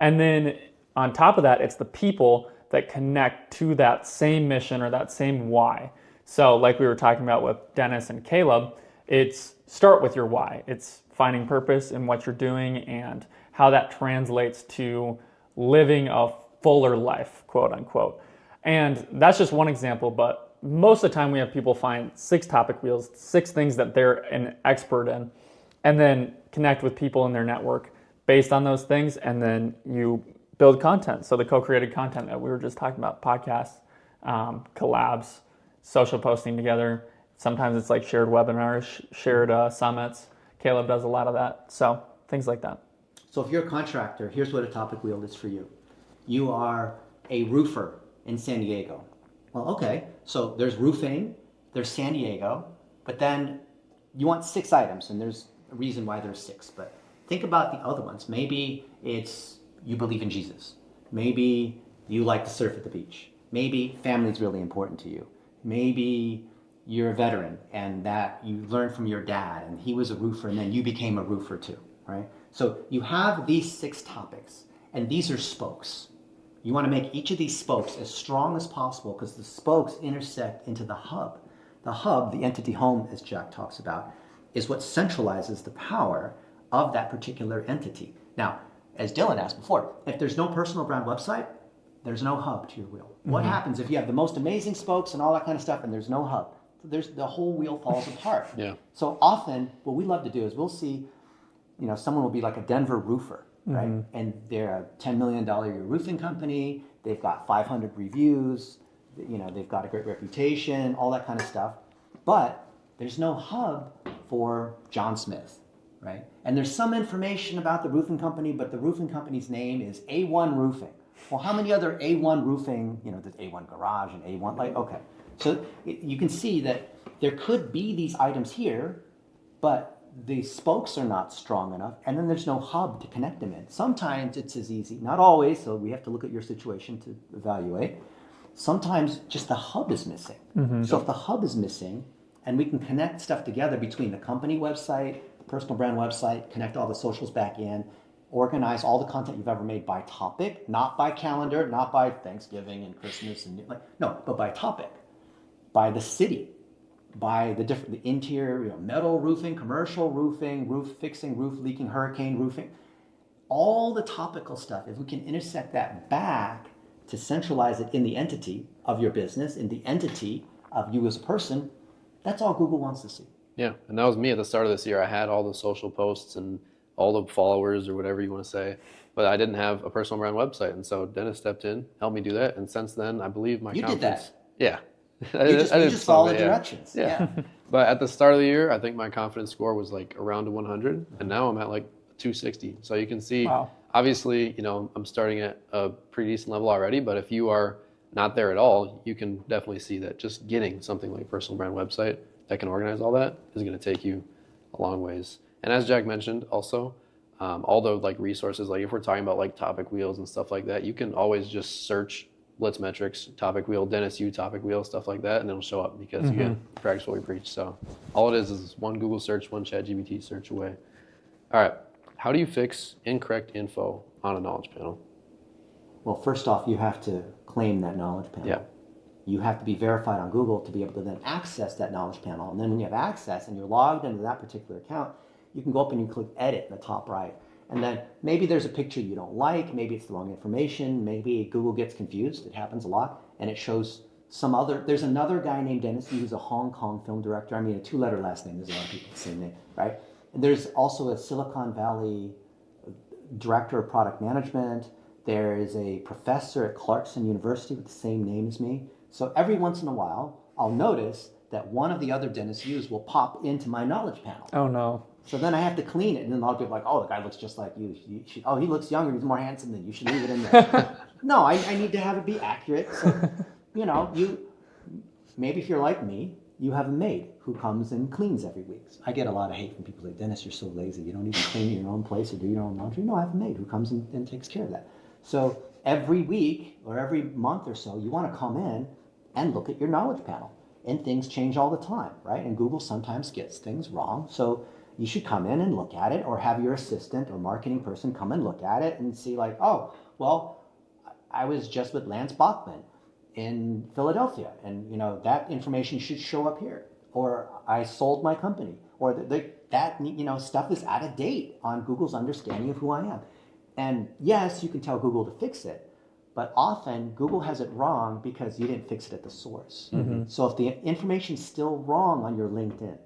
Speaker 3: And then on top of that, it's the people that connect to that same mission or that same why. So like we were talking about with Dennis and Caleb, it's start with your why. It's finding purpose in what you're doing and how that translates to living a fuller life, quote unquote. And that's just one example, but most of the time we have people find 6 topic wheels, 6 things that they're an expert in, and then connect with people in their network based on those things, and then you build content. So the co-created content that we were just talking about, podcasts, collabs, social posting together. Sometimes it's like shared webinars, shared summits. Caleb does a lot of that. So things like that.
Speaker 1: So if you're a contractor, here's what a topic wheel is for you. You are a roofer in San Diego. Well, okay, so there's roofing, there's San Diego, but then you want 6 items, and there's a reason why there's 6, but think about the other ones. Maybe it's you believe in Jesus. Maybe you like to surf at the beach. Maybe family's really important to you. Maybe you're a veteran and that you learned from your dad and he was a roofer and then you became a roofer too, right? So you have these 6 topics and these are spokes. You want to make each of these spokes as strong as possible because the spokes intersect into the hub. The hub, the entity home, as Jack talks about, is what centralizes the power of that particular entity. Now, as Dylan asked before, if there's no personal brand website, there's no hub to your wheel. Mm-hmm. What happens if you have the most amazing spokes and all that kind of stuff and there's no hub? The whole wheel falls apart.
Speaker 2: Yeah.
Speaker 1: So often what we love to do is we'll see, someone will be like a Denver roofer, right? Mm-hmm. And they're a $10 million a year roofing company. They've got 500 reviews. They've got a great reputation, all that kind of stuff. But there's no hub for John Smith, right? And there's some information about the roofing company, but the roofing company's name is A1 Roofing. Well, how many other A1 roofing, there's A1 Garage and A1, okay. So you can see that there could be these items here, but the spokes are not strong enough, and then there's no hub to connect them in. Sometimes it's as easy, not always, so we have to look at your situation to evaluate. Sometimes just the hub is missing. Mm-hmm. So if the hub is missing, and we can connect stuff together between the company website, the personal brand website, connect all the socials back in, organize all the content you've ever made by topic, not by calendar, not by Thanksgiving and Christmas, but by topic, by the city, by the interior, metal roofing, commercial roofing, roof fixing, roof leaking, hurricane roofing, all the topical stuff. If we can intersect that back to centralize it in the entity of your business, in the entity of you as a person, that's all Google wants to see.
Speaker 2: Yeah, and that was me at the start of this year. I had all the social posts and all the followers or whatever you want to say, but I didn't have a personal brand website. And so Dennis stepped in, helped me do that. And since then, I believe my
Speaker 1: You did that.
Speaker 2: Yeah.
Speaker 1: You just
Speaker 2: did some
Speaker 1: follow
Speaker 2: of it,
Speaker 1: directions.
Speaker 2: Yeah. But at the start of the year, I think my confidence score was like around 100, and now I'm at like 260. So you can see,
Speaker 3: Wow.
Speaker 2: obviously, I'm starting at a pretty decent level already, but if you are not there at all, you can definitely see that just getting something like a personal brand website that can organize all that is going to take you a long ways. And as Jack mentioned, also, all the like resources, like if we're talking about like topic wheels and stuff like that, you can always just search Blitz Metrics, topic wheel, Dennis U topic wheel, stuff like that, and it'll show up because you get practice what we preach. So all it is one Google search, one ChatGPT search away. All right, how do you fix incorrect info on a knowledge panel?
Speaker 1: Well, first off, you have to claim that knowledge panel.
Speaker 2: Yeah.
Speaker 1: You have to be verified on Google to be able to then access that knowledge panel. And then when you have access and you're logged into that particular account, you can go up and you click edit in the top right. And then maybe there's a picture you don't like, maybe it's the wrong information, maybe Google gets confused, it happens a lot, and it shows there's another guy named Dennis who's a Hong Kong film director. I mean, a 2-letter last name, there's a lot of people with the same name, right? And there's also a Silicon Valley director of product management. There is a professor at Clarkson University with the same name as me. So every once in a while, I'll notice that one of the other Dennis U's will pop into my knowledge panel.
Speaker 3: Oh no.
Speaker 1: So then I have to clean it, and then I'll be like, oh, the guy looks just like you. He looks younger, he's more handsome than you. You should leave it in there. No, I need to have it be accurate. So, maybe if you're like me, you have a maid who comes and cleans every week. I get a lot of hate from people like, Dennis, you're so lazy. You don't even clean your own place or do your own laundry. No, I have a maid who comes and takes care of that. So every week or every month or so, you want to come in and look at your knowledge panel. And things change all the time, right? And Google sometimes gets things wrong. So you should come in and look at it, or have your assistant or marketing person come and look at it and see like, oh, well, I was just with Lance Bachman in Philadelphia, and that information should show up here. Or I sold my company, or that stuff is out of date on Google's understanding of who I am. And yes, you can tell Google to fix it, but often Google has it wrong because you didn't fix it at the source. So if the information's still wrong on your LinkedIn,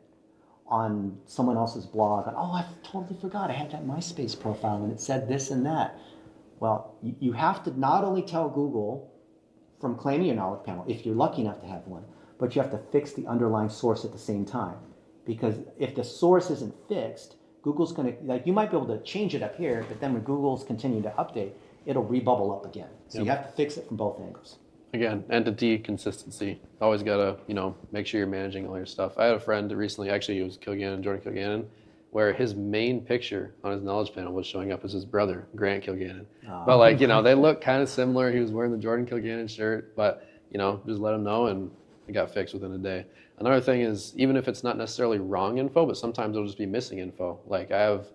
Speaker 1: on someone else's blog, I totally forgot I had that MySpace profile and it said this and that. Well, you have to not only tell Google from claiming your knowledge panel, if you're lucky enough to have one, but you have to fix the underlying source at the same time. Because if the source isn't fixed, Google's going to, you might be able to change it up here, but then when Google's continuing to update, it'll rebubble up again. So you have to fix it from both angles.
Speaker 2: Again, entity consistency. Always gotta, make sure you're managing all your stuff. I had a friend that recently, actually it was Jordan Kilgannon, where his main picture on his knowledge panel was showing up as his brother, Grant Kilgannon. But they look kind of similar. He was wearing the Jordan Kilgannon shirt, but just let him know and it got fixed within a day. Another thing is, even if it's not necessarily wrong info, but sometimes it'll just be missing info. Like I have,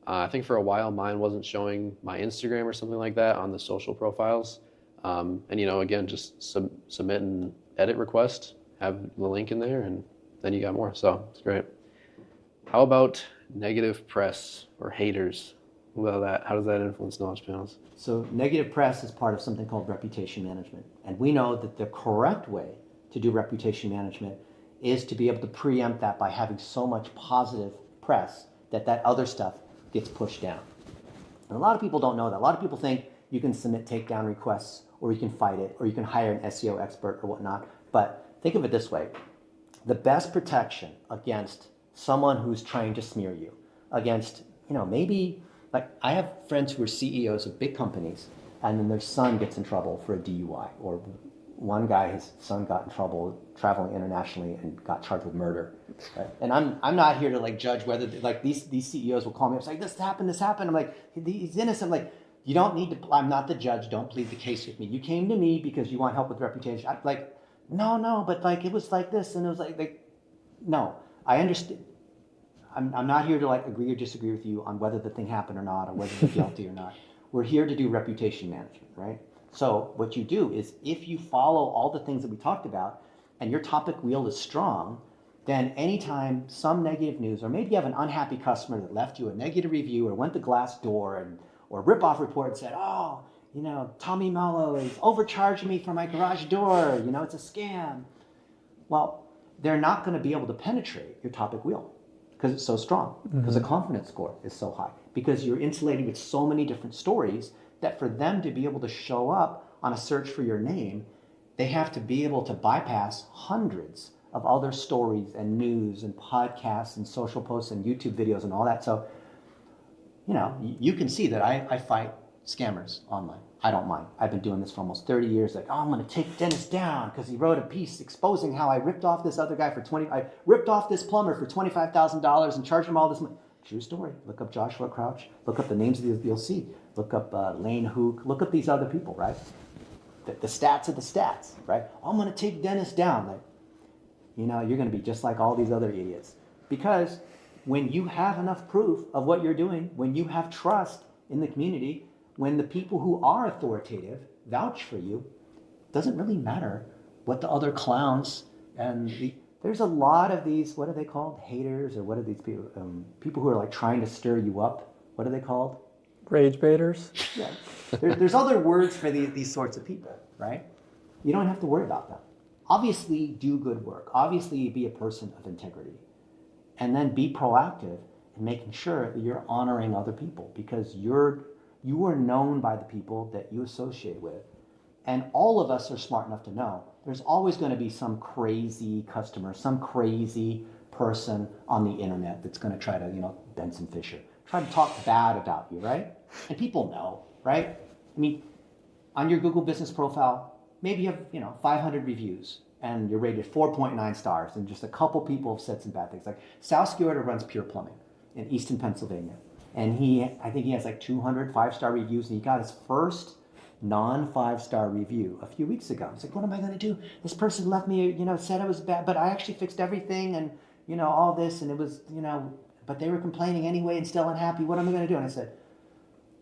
Speaker 2: I think for a while mine wasn't showing my Instagram or something like that on the social profiles. And again, just submit an edit request, have the link in there, and then you got more. So it's great. How about negative press or haters? What about that? How does that influence knowledge panels?
Speaker 1: So negative press is part of something called reputation management. And we know that the correct way to do reputation management is to be able to preempt that by having so much positive press that other stuff gets pushed down. And a lot of people don't know that. A lot of people think you can submit takedown requests, or you can fight it, or you can hire an SEO expert or whatnot. But think of it this way. The best protection against someone who's trying to smear you, against, maybe, like I have friends who are CEOs of big companies, and then their son gets in trouble for a DUI, or one guy, his son got in trouble traveling internationally and got charged with murder. Right? And I'm not here to judge whether these CEOs will call me up and say, this happened. I'm like, he's innocent. I'm like, you don't need to, I'm not the judge, don't plead the case with me. You came to me because you want help with reputation. I'm like, no, but it was like this, and it was like no, I understand. I'm not here to agree or disagree with you on whether the thing happened or not, or whether you're guilty or not. We're here to do reputation management, right? So what you do is, if you follow all the things that we talked about and your topic wheel is strong, then anytime some negative news, or maybe you have an unhappy customer that left you a negative review or went to Glassdoor or rip-off report and said, Tommy Mello is overcharging me for my garage door, it's a scam. Well, they're not going to be able to penetrate your topic wheel because it's so strong, because the confidence score is so high, because you're insulated with so many different stories that for them to be able to show up on a search for your name, they have to be able to bypass hundreds of other stories and news and podcasts and social posts and YouTube videos and all that. So, you can see that I fight scammers online. I don't mind. I've been doing this for almost 30 years. Like, I'm going to take Dennis down because he wrote a piece exposing how I ripped off this other guy I ripped off this plumber for $25,000 and charged him all this money. True story. Look up Joshua Crouch. Look up the names of these, you'll see. Look up Lane Hook. Look up these other people, right? The stats are the stats, right? I'm going to take Dennis down. Like, you're going to be just like all these other idiots. Because when you have enough proof of what you're doing, when you have trust in the community, when the people who are authoritative vouch for you, it doesn't really matter what the other clowns there's a lot of these, what are they called? Haters, or what are these people? People who are like trying to stir you up. What are they called?
Speaker 3: Rage baiters.
Speaker 1: Yeah. There's other words for these sorts of people, right? You don't have to worry about them. Obviously, do good work. Obviously, be a person of integrity. And then be proactive in making sure that you're honoring other people, because you are known by the people that you associate with. And all of us are smart enough to know there's always going to be some crazy customer, some crazy person on the internet that's going to try to, Benson Fisher, try to talk bad about you, right? And people know, right? I mean, on your Google business profile, maybe you have, 500 reviews and you're rated 4.9 stars, and just a couple people have said some bad things. Like Sal Sciorda runs Pure Plumbing in Easton, Pennsylvania. And I think he has like 200 5-star reviews, and he got his first non-5-star review a few weeks ago. He's like, what am I going to do? This person left me, said it was bad, but I actually fixed everything and, all this, and it was, but they were complaining anyway and still unhappy. What am I going to do? And I said,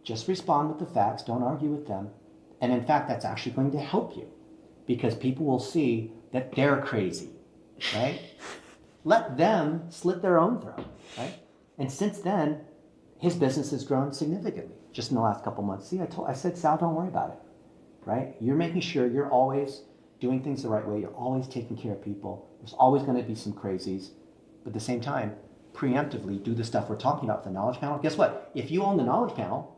Speaker 1: just respond with the facts. Don't argue with them. And in fact, that's actually going to help you, because people will see that they're crazy, right? Let them slit their own throat, right? And since then, his business has grown significantly just in the last couple months. See, I said, Sal, don't worry about it, right? You're making sure you're always doing things the right way. You're always taking care of people. There's always going to be some crazies. But at the same time, preemptively do the stuff we're talking about with the knowledge panel. Guess what? If you own the knowledge panel,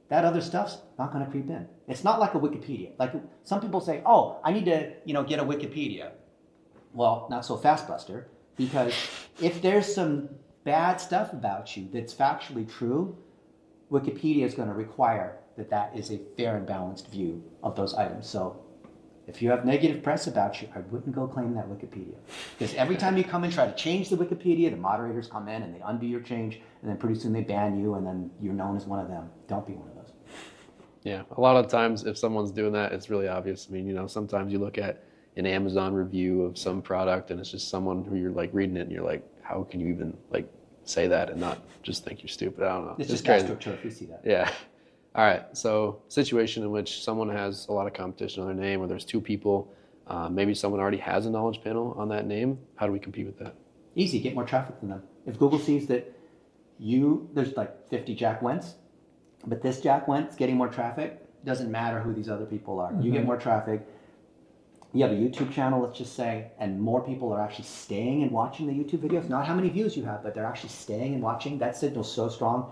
Speaker 1: that other stuff's not going to creep in. It's not like a Wikipedia. Like some people say, oh, I need to, get a Wikipedia. Well, not so fast, Buster, because if there's some bad stuff about you that's factually true, Wikipedia is going to require that is a fair and balanced view of those items. So if you have negative press about you, I wouldn't go claim that Wikipedia. Because every time you come and try to change the Wikipedia, the moderators come in and they undo your change, and then pretty soon they ban you, and then you're known as one of them. Don't be one of those.
Speaker 2: Yeah, a lot of times if someone's doing that, it's really obvious. I mean, sometimes you look at an Amazon review of some product and it's just someone who you're like reading it and you're like, how can you even like say that and not just think you're stupid? I don't know.
Speaker 1: It's just AstroTurf, we see that.
Speaker 2: Yeah. All right. So situation in which someone has a lot of competition on their name, or there's two people, maybe someone already has a knowledge panel on that name. How do we compete with that?
Speaker 1: Easy, get more traffic than them. If Google sees that there's like 50 Jack Wendts, but this Jack Wendt's getting more traffic, doesn't matter who these other people are. Mm-hmm. You get more traffic. You have a YouTube channel, let's just say, and more people are actually staying and watching the YouTube videos. Not how many views you have, but they're actually staying and watching. That signal's so strong.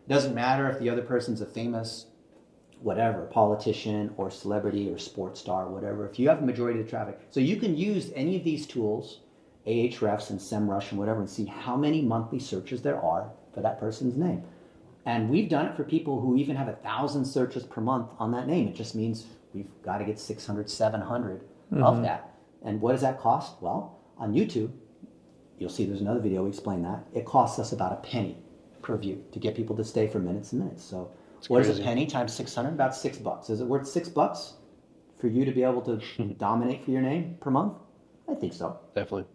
Speaker 1: Doesn't matter if the other person's a famous, whatever, politician or celebrity or sports star or whatever. If you have the majority of the traffic. So you can use any of these tools, Ahrefs and SEMrush and whatever, and see how many monthly searches there are for that person's name. And we've done it for people who even have 1,000 searches per month on that name. It just means we've got to get 600, 700 of that. And what does that cost? Well, on YouTube, you'll see there's another video, we explain that. It costs us about a penny per view to get people to stay for minutes and minutes. So what is a penny times 600? About $6. Is it worth $6 for you to be able to dominate for your name per month? I think so.
Speaker 2: Definitely.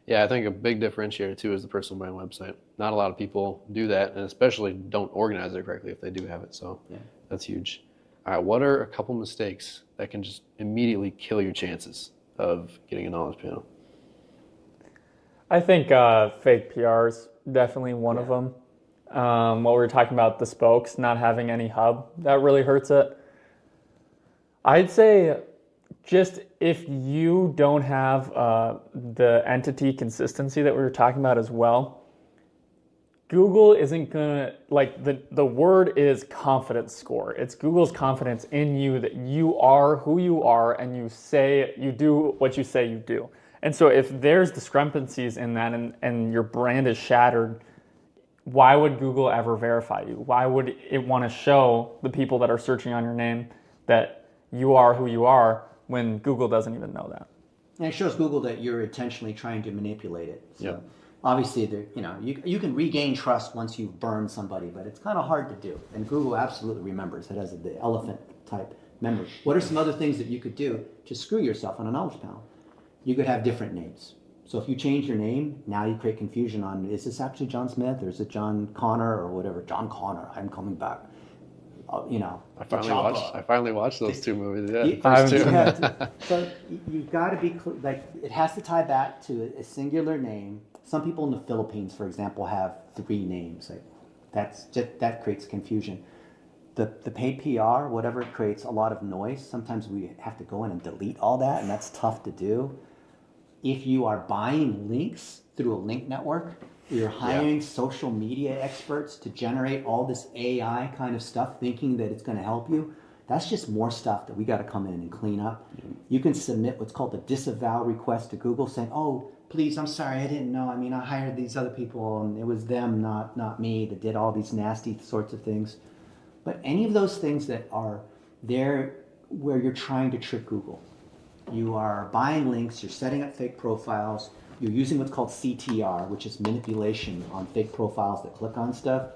Speaker 2: Yeah, I think a big differentiator too is the personal brand website. Not a lot of people do that, and especially don't organize it correctly if they do have it. So yeah, that's huge. All right, what are a couple mistakes that can just immediately kill your chances of getting a knowledge panel?
Speaker 3: I think fake PR is definitely one of them. What we were talking about, the spokes, not having any hub, that really hurts it. I'd say just if you don't have the entity consistency that we were talking about as well, Google isn't gonna, like, the word is confidence score. It's Google's confidence in you that you are who you are and you do what you say you do. And so if there's discrepancies in that and your brand is shattered, why would Google ever verify you? Why would it want to show the people that are searching on your name that you are who you are when Google doesn't even know that?
Speaker 1: And it shows Google that you're intentionally trying to manipulate it. So
Speaker 2: Yep.
Speaker 1: obviously, you can regain trust once you've burned somebody, but it's kind of hard to do. And Google absolutely remembers. It has the elephant type memory. What are some other things that you could do to screw yourself on a knowledge panel? You could have different names. So if you change your name, now you create confusion on, is this actually John Smith or is it John Connor or whatever? John Connor, I'm coming back.
Speaker 2: I finally watched those two movies. Yeah,
Speaker 1: You,
Speaker 2: first two.
Speaker 1: you have to, so you've got to be like, it has to tie back to a singular name. Some people in the Philippines, for example, have 3 names. Like that creates confusion. The paid PR, whatever it creates a lot of noise. Sometimes we have to go in and delete all that, and that's tough to do. If you are buying links through a link network, you're hiring social media experts to generate all this AI kind of stuff, thinking that it's going to help you. That's just more stuff that we got to come in and clean up. You can submit what's called a disavow request to Google saying, oh, please, I'm sorry, I didn't know. I mean, I hired these other people and it was them, not me, that did all these nasty sorts of things. But any of those things that are there where you're trying to trick Google, you are buying links, you're setting up fake profiles, you're using what's called CTR, which is manipulation on fake profiles that click on stuff,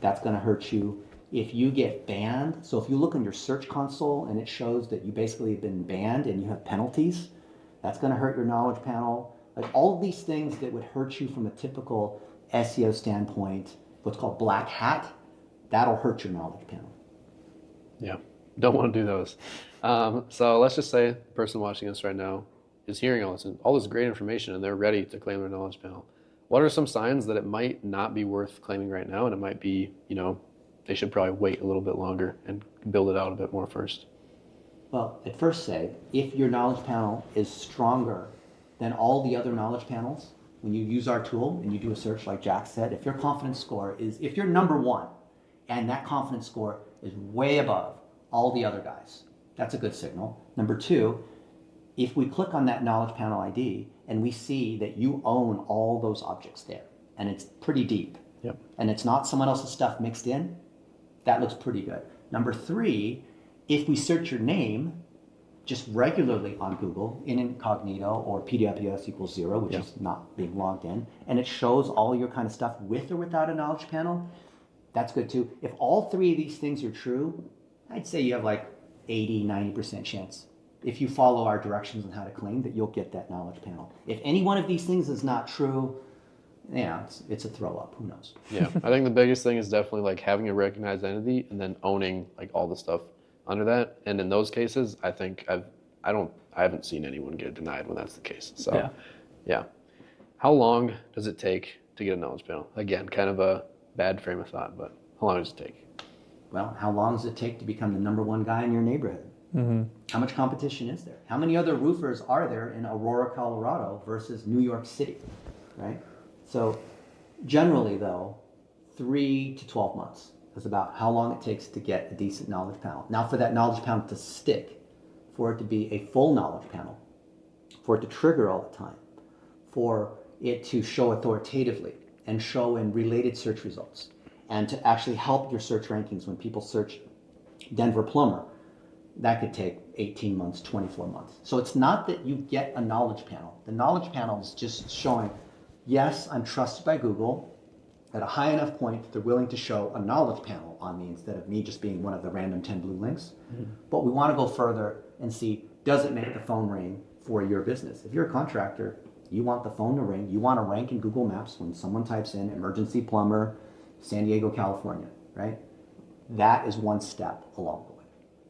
Speaker 1: that's going to hurt you. If you get banned, so if you look on your search console and it shows that you basically have been banned and you have penalties, that's going to hurt your knowledge panel. Like all of these things that would hurt you from a typical SEO standpoint, what's called black hat, that'll hurt your knowledge panel.
Speaker 2: Yeah, don't want to do those. So let's just say the person watching us right now is hearing all this great information and they're ready to claim their knowledge panel. What are some signs that it might not be worth claiming right now and it might be, they should probably wait a little bit longer and build it out a bit more first?
Speaker 1: Well, at first say, if your knowledge panel is stronger than all the other knowledge panels, when you use our tool and you do a search like Jack said, if your confidence score is, if you're number 1 and that confidence score is way above all the other guys, that's a good signal. Number 2, if we click on that knowledge panel ID and we see that you own all those objects there and it's pretty deep, and it's not someone else's stuff mixed in, that looks pretty good. Number 3, if we search your name just regularly on Google in incognito or PDIPS equals 0, which is not being logged in, and it shows all your kind of stuff with or without a knowledge panel, that's good too. If all 3 of these things are true, I'd say you have like 80-90% chance, if you follow our directions on how to claim, that you'll get that knowledge panel. If any one of these things is not true, it's a throw up. Who knows?
Speaker 2: Yeah, I think the biggest thing is definitely like having a recognized entity and then owning like all the stuff under that. And in those cases, I think I haven't seen anyone get denied when that's the case. So yeah. How long does it take to get a knowledge panel? Again, kind of a bad frame of thought, but how long does it take?
Speaker 1: Well, how long does it take to become the number 1 guy in your neighborhood? How much competition is there? How many other roofers are there in Aurora, Colorado versus New York City, right? So generally though, 3 to 12 months is about how long it takes to get a decent knowledge panel. Now for that knowledge panel to stick, for it to be a full knowledge panel, for it to trigger all the time, for it to show authoritatively and show in related search results, and to actually help your search rankings when people search Denver plumber, that could take 18 months, 24 months. So it's not that you get a knowledge panel. The knowledge panel is just showing, yes, I'm trusted by Google at a high enough point that they're willing to show a knowledge panel on me instead of me just being one of the random 10 blue links. But we want to go further and see, does it make the phone ring for your business? If you're a contractor, you want the phone to ring. You want to rank in Google Maps when someone types in emergency plumber, San Diego, California, right? That is one step along the way.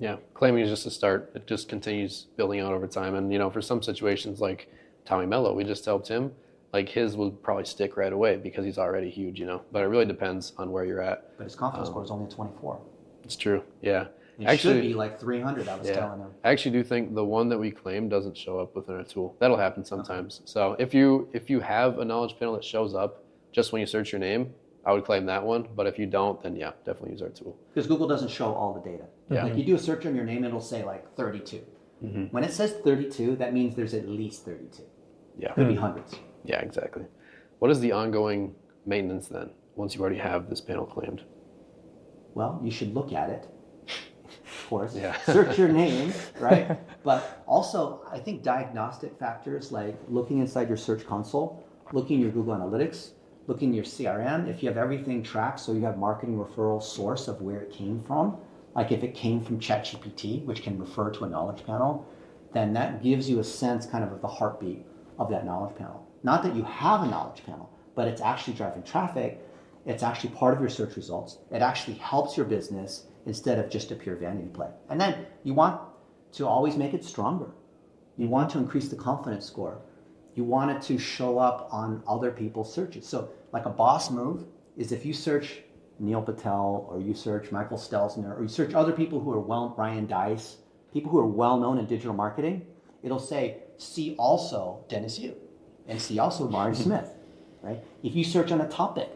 Speaker 2: Yeah, claiming is just a start. It just continues building out over time. And, for some situations like Tommy Mello, we just helped him. Like his will probably stick right away because he's already huge, But it really depends on where you're at.
Speaker 1: But his confidence score is only 24.
Speaker 2: It's true, yeah.
Speaker 1: It should be like 300, I was telling him.
Speaker 2: I actually do think the one that we claim doesn't show up within our tool. That'll happen sometimes. So if you have a knowledge panel that shows up just when you search your name, I would claim that one. But if you don't, then yeah, definitely use our tool.
Speaker 1: Because Google doesn't show all the data.
Speaker 2: Yeah.
Speaker 1: Like you do a search on your name, it'll say like 32. When it says 32, that means there's at least 32.
Speaker 2: Yeah.
Speaker 1: Could be hundreds.
Speaker 2: Yeah, exactly. What is the ongoing maintenance then, once you already have this panel claimed?
Speaker 1: Well, you should look at it, of course.
Speaker 2: Yeah.
Speaker 1: Search your name, right? But also, I think diagnostic factors like looking inside your Search Console, looking in your Google Analytics, looking in your CRM, if you have everything tracked, so you have marketing referral source of where it came from, like if it came from ChatGPT, which can refer to a knowledge panel, then that gives you a sense kind of the heartbeat of that knowledge panel. Not that you have a knowledge panel, but it's actually driving traffic. It's actually part of your search results. It actually helps your business instead of just a pure vanity play. And then you want to always make it stronger. You want to increase the confidence score. You want it to show up on other people's searches. So like a boss move is if you search Neil Patel or you search Michael Stelzner or you search other people who are Brian Dice, people who are well known in digital marketing, it'll say, see also Dennis Yu and see also Mari Smith, right? If you search on a topic,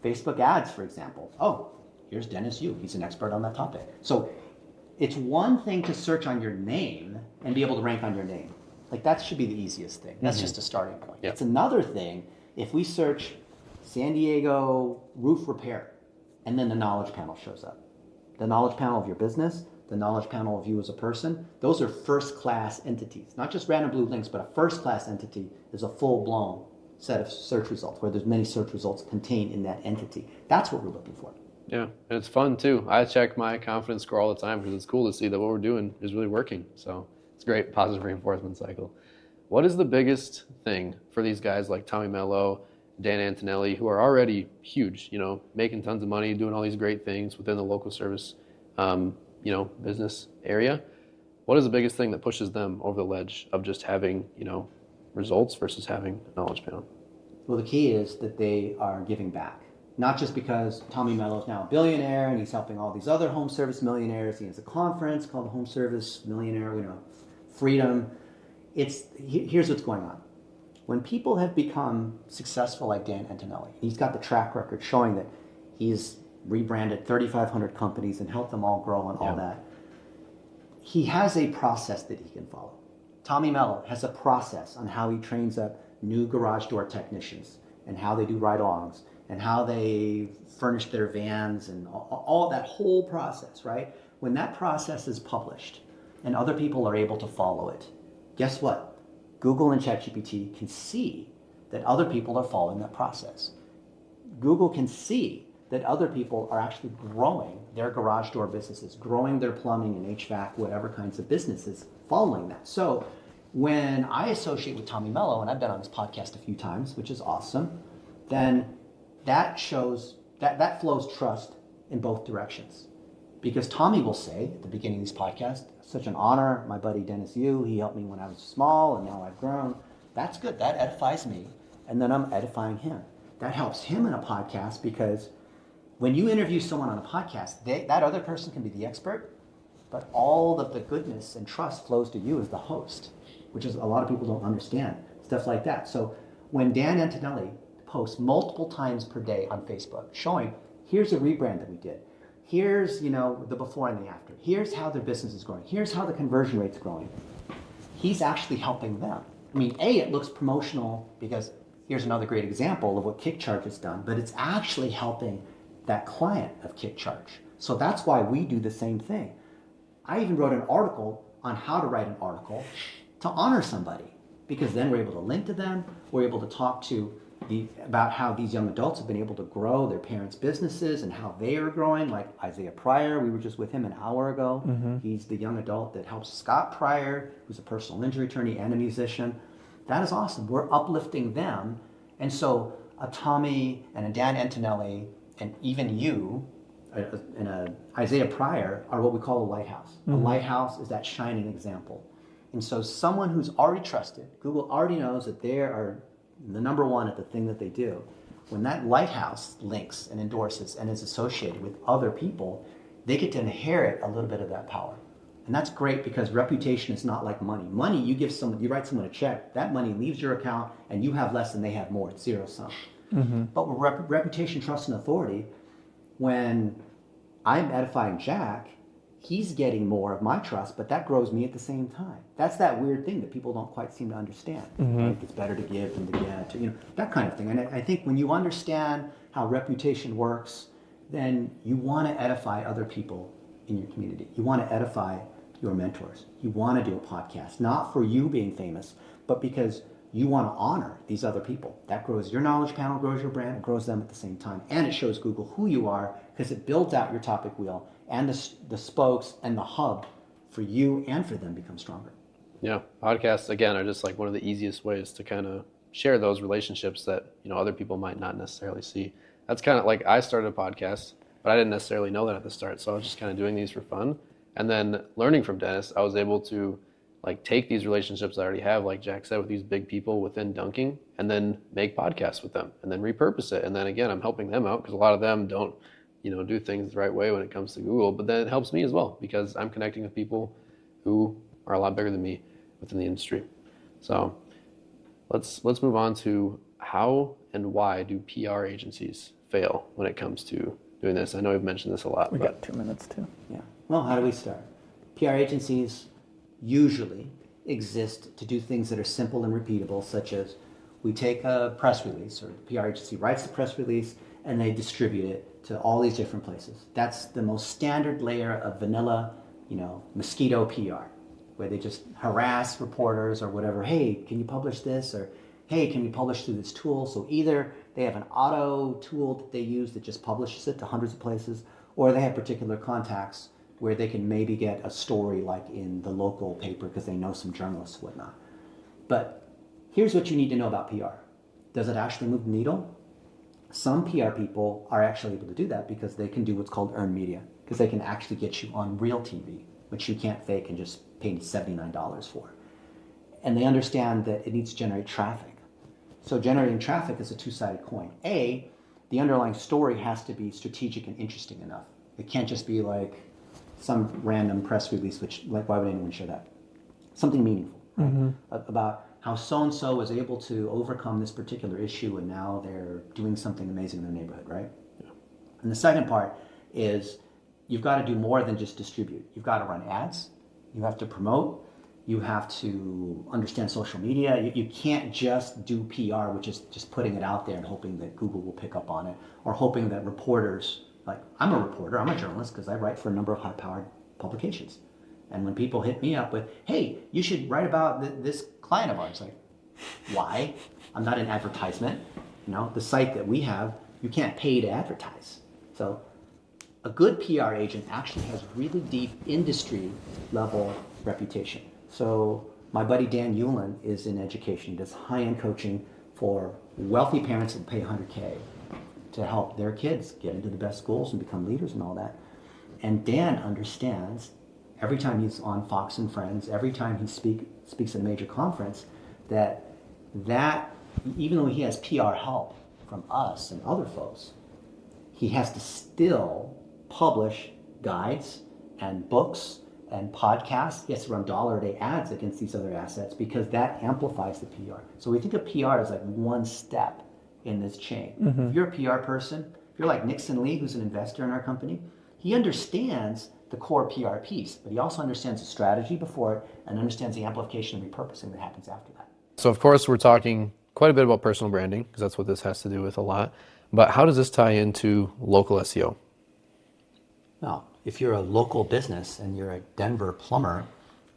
Speaker 1: Facebook ads, for example, oh, here's Dennis Yu, he's an expert on that topic. So it's one thing to search on your name and be able to rank on your name. Like that should be the easiest thing. That's just a starting point.
Speaker 2: Yep.
Speaker 1: It's another thing if we search San Diego roof repair and then the knowledge panel shows up. The knowledge panel of your business, the knowledge panel of you as a person, those are first-class entities. Not just random blue links, but a first-class entity is a full-blown set of search results where there's many search results contained in that entity. That's what we're looking for.
Speaker 2: Yeah, and it's fun too. I check my confidence score all the time because it's cool to see that what we're doing is really working. So it's a great positive reinforcement cycle. What is the biggest thing for these guys like Tommy Mello, Dan Antonelli, who are already huge, making tons of money, doing all these great things within the local service, business area? What is the biggest thing that pushes them over the ledge of just having, results versus having a knowledge panel?
Speaker 1: Well, the key is that they are giving back. Not just because Tommy Mello is now a billionaire and he's helping all these other home service millionaires. He has a conference called the Home Service Millionaire, Freedom. Here's what's going on. When people have become successful like Dan Antonelli, he's got the track record showing that he's rebranded 3,500 companies and helped them all grow and all that. He has a process that he can follow. Tommy Mello has a process on how he trains up new garage door technicians and how they do ride-alongs and how they furnish their vans and all that whole process, right? When that process is published and other people are able to follow it, guess what? Google and ChatGPT can see that other people are following that process. Google can see that other people are actually growing their garage door businesses, growing their plumbing and HVAC, whatever kinds of businesses, following that. So when I associate with Tommy Mello, and I've been on his podcast a few times, which is awesome, then that shows, that flows trust in both directions. Because Tommy will say at the beginning of these podcasts, such an honor, my buddy Dennis Yu, he helped me when I was small and now I've grown. That's good, that edifies me. And then I'm edifying him. That helps him in a podcast because when you interview someone on a podcast, that other person can be the expert, but all of the goodness and trust flows to you as the host, which is a lot of people don't understand, stuff like that. So when Dan Antonelli posts multiple times per day on Facebook showing, here's a rebrand that we did, here's the before and the after, here's how their business is growing, here's how the conversion rate's growing, he's actually helping them. I mean, it looks promotional because here's another great example of what KickCharge has done, but it's actually helping that client of KickCharge. So that's why we do the same thing. I even wrote an article on how to write an article to honor somebody, because then we're able to link to them, we're able to talk to about how these young adults have been able to grow their parents' businesses and how they are growing, like Isaiah Pryor. We were just with him an hour ago. He's the young adult that helps Scott Pryor, who's a personal injury attorney and a musician. That is awesome. We're uplifting them. And so a Tommy and a Dan Antonelli and even you and a Isaiah Pryor are what we call a lighthouse. A lighthouse is that shining example. And so someone who's already trusted, Google already knows that they are the number one at the thing that they do. When that lighthouse links and endorses and is associated with other people, they get to inherit a little bit of that power. And that's great because reputation is not like money. Money, you write someone a check, that money leaves your account and you have less and they have more. It's zero sum. But with reputation, trust, and authority, when I'm edifying Jack, he's getting more of my trust, but that grows me at the same time. That's that weird thing that people don't quite seem to understand. Like it's better to give than to get, that kind of thing. And I think when you understand how reputation works, then you want to edify other people in your community. You want to edify your mentors. You want to do a podcast, not for you being famous, but because you want to honor these other people. That grows your knowledge panel, grows your brand, it grows them at the same time. And it shows Google who you are because it builds out your topic wheel, and the spokes and the hub for you and for them become stronger.
Speaker 2: Yeah, podcasts, again, are just like one of the easiest ways to kind of share those relationships that, other people might not necessarily see. That's kind of like I started a podcast, but I didn't necessarily know that at the start. So I was just kind of doing these for fun. And then learning from Dennis, I was able to like take these relationships I already have, like Jack said, with these big people within dunking, and then make podcasts with them and then repurpose it. And then again, I'm helping them out because a lot of them don't, do things the right way when it comes to Google, but then it helps me as well because I'm connecting with people who are a lot bigger than me within the industry. So let's move on to how and why do PR agencies fail when it comes to doing this? I know we've mentioned this a lot.
Speaker 3: We got 2 minutes too.
Speaker 1: Yeah. Well, how do we start? PR agencies usually exist to do things that are simple and repeatable, such as we take a press release, or the PR agency writes the press release and they distribute it to all these different places. That's the most standard layer of vanilla, mosquito PR, where they just harass reporters or whatever. Hey, can you publish this? Or hey, can you publish through this tool? So either they have an auto tool that they use that just publishes it to hundreds of places, or they have particular contacts where they can maybe get a story like in the local paper because they know some journalists and whatnot. But here's what you need to know about PR. Does it actually move the needle? Some PR people are actually able to do that because they can do what's called earned media, because they can actually get you on real TV, which you can't fake and just pay $79 for. And they understand that it needs to generate traffic. So generating traffic is a two-sided coin. A, the underlying story has to be strategic and interesting enough. It can't just be like some random press release, which, like, why would anyone share that? Something meaningful, right? About how so-and-so was able to overcome this particular issue and now they're doing something amazing in their neighborhood, right? Yeah. And the second part is you've got to do more than just distribute. You've got to run ads. You have to promote. You have to understand social media. You can't just do PR, which is just putting it out there and hoping that Google will pick up on it, or hoping that reporters, like I'm a reporter, I'm a journalist because I write for a number of high-powered publications. And when people hit me up with, hey, you should write about this client of ours, like, why? I'm not an advertisement. The site that we have, you can't pay to advertise. So a good PR agent actually has really deep industry level reputation. So my buddy Dan Haugen is in education. He does high-end coaching for wealthy parents that pay $100K to help their kids get into the best schools and become leaders and all that. And Dan understands, every time he's on Fox and Friends, every time he speaks at a major conference, that even though he has PR help from us and other folks, he has to still publish guides and books and podcasts. He has to run $1-a-day ads against these other assets because that amplifies the PR. So we think of PR as like one step in this chain. If you're a PR person, if you're like Nixon Lee, who's an investor in our company, he understands the core PR piece, but he also understands the strategy before it and understands the amplification and repurposing that happens after that.
Speaker 2: So of course we're talking quite a bit about personal branding because that's what this has to do with a lot. But how does this tie into local SEO?
Speaker 1: Well, if you're a local business and you're a Denver plumber,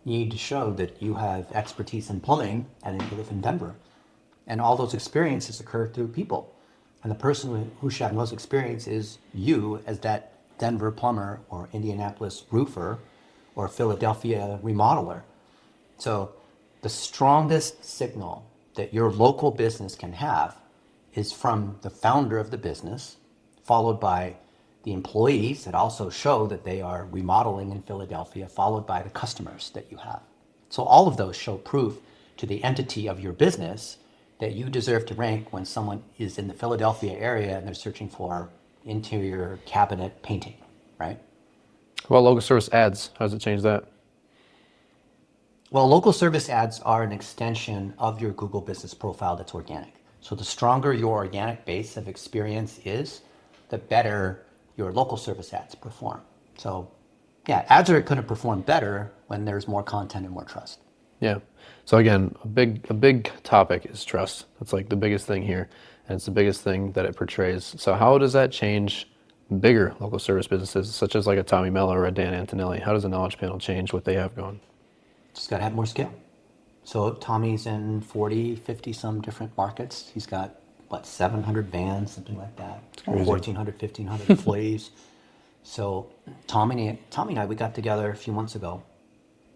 Speaker 1: you need to show that you have expertise in plumbing and you live in Denver. And all those experiences occur through people. And the person who should have most experience is you as that Denver plumber or Indianapolis roofer or Philadelphia remodeler. So the strongest signal that your local business can have is from the founder of the business, followed by the employees that also show that they are remodeling in Philadelphia, followed by the customers that you have. So all of those show proof to the entity of your business that you deserve to rank when someone is in the Philadelphia area and they're searching for interior cabinet painting, right?
Speaker 2: Well, local service ads, how does it change that?
Speaker 1: Well, local service ads are an extension of your Google business profile that's organic. So the stronger your organic base of experience is, the better your local service ads perform. So yeah, ads are going to perform better when there's more content and more trust.
Speaker 2: Yeah. So again, a big topic is trust. That's like the biggest thing here, and it's the biggest thing that it portrays. So how does that change bigger local service businesses, such as like a Tommy Mello or a Dan Antonelli? How does a knowledge panel change what they have going?
Speaker 1: Just got to have more scale. So Tommy's in 40, 50 some different markets. He's got, what, 700 vans, something like that. 1,400, 1,500 employees. So Tommy and I, we got together a few months ago,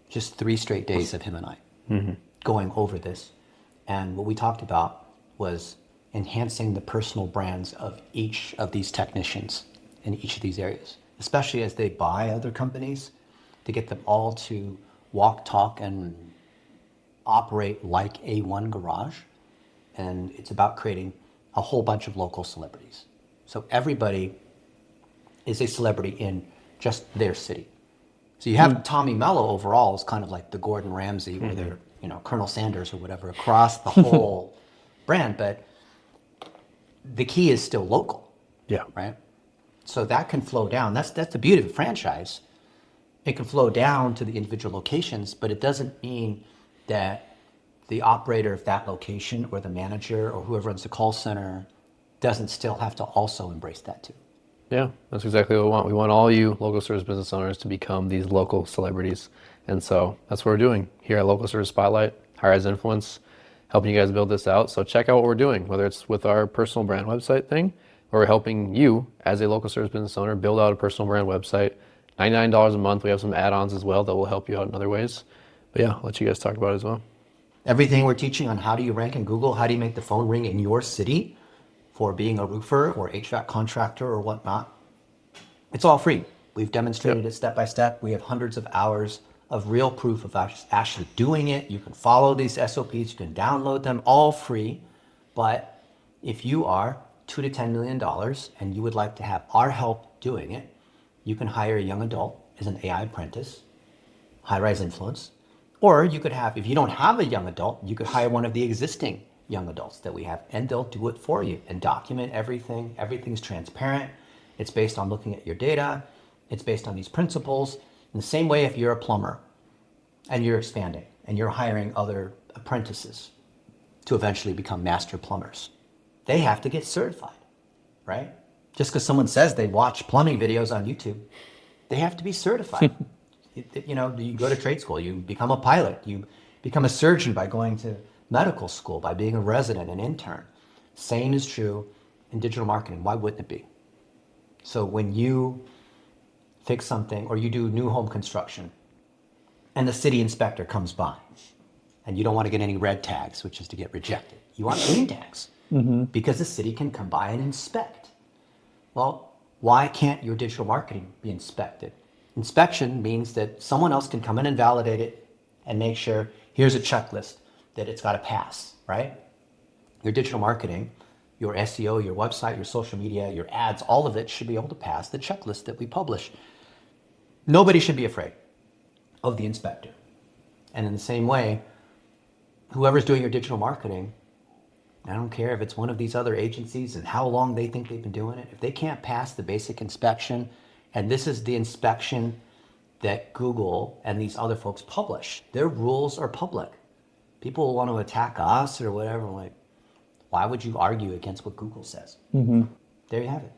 Speaker 1: just 3 straight days of him and I going over this. And what we talked about was enhancing the personal brands of each of these technicians in each of these areas, especially as they buy other companies, to get them all to walk, talk, and operate like a one garage. And it's about creating a whole bunch of local celebrities. So everybody is a celebrity in just their city. So you have Tommy Mello overall is kind of like the Gordon Ramsay or their, Colonel Sanders or whatever across the whole brand, but the key is still local.
Speaker 2: Yeah.
Speaker 1: Right? So that can flow down. That's the beauty of a franchise. It can flow down to the individual locations, but it doesn't mean that the operator of that location or the manager or whoever runs the call center doesn't still have to also embrace that too.
Speaker 2: Yeah, that's exactly what we want. We want all you local service business owners to become these local celebrities. And so that's what we're doing here at Local Service Spotlight, High Rise Influence, helping you guys build this out. So check out what we're doing, whether it's with our personal brand website thing, or we're helping you as a local service business owner build out a personal brand website. $99 a month. We have some add-ons as well that will help you out in other ways. But yeah, I'll let you guys talk about it as well.
Speaker 1: Everything we're teaching on how do you rank in Google, how do you make the phone ring in your city for being a roofer or HVAC contractor or whatnot, it's all free. We've demonstrated it step by step. We have hundreds of hours of real proof of actually doing it. You can follow these SOPs, you can download them, all free. But if you are $2 to $10 million and you would like to have our help doing it, you can hire a young adult as an AI apprentice, High Rise Influence. Or you could have, if you don't have a young adult, you could hire one of the existing young adults that we have, and they'll do it for you and document everything. Everything's transparent. It's based on looking at your data. It's based on these principles. In the same way, if you're a plumber and you're expanding and you're hiring other apprentices to eventually become master plumbers, they have to get certified, right? Just because someone says they watch plumbing videos on YouTube, they have to be certified. You go to trade school, you become a pilot, you become a surgeon by going to medical school, by being a resident, an intern. Same is true in digital marketing. Why wouldn't it be? So when you fix something or you do new home construction and the city inspector comes by and you don't want to get any red tags, which is to get rejected. You want green tags because the city can come by and inspect. Well, why can't your digital marketing be inspected? Inspection means that someone else can come in and validate it and make sure here's a checklist that it's got to pass, right? Your digital marketing, your SEO, your website, your social media, your ads, all of it should be able to pass the checklist that we publish. Nobody should be afraid of the inspector. And in the same way, whoever's doing your digital marketing, I don't care if it's one of these other agencies and how long they think they've been doing it, if they can't pass the basic inspection, and this is the inspection that Google and these other folks publish, their rules are public. People will want to attack us or whatever, like, why would you argue against what Google says? There you have it.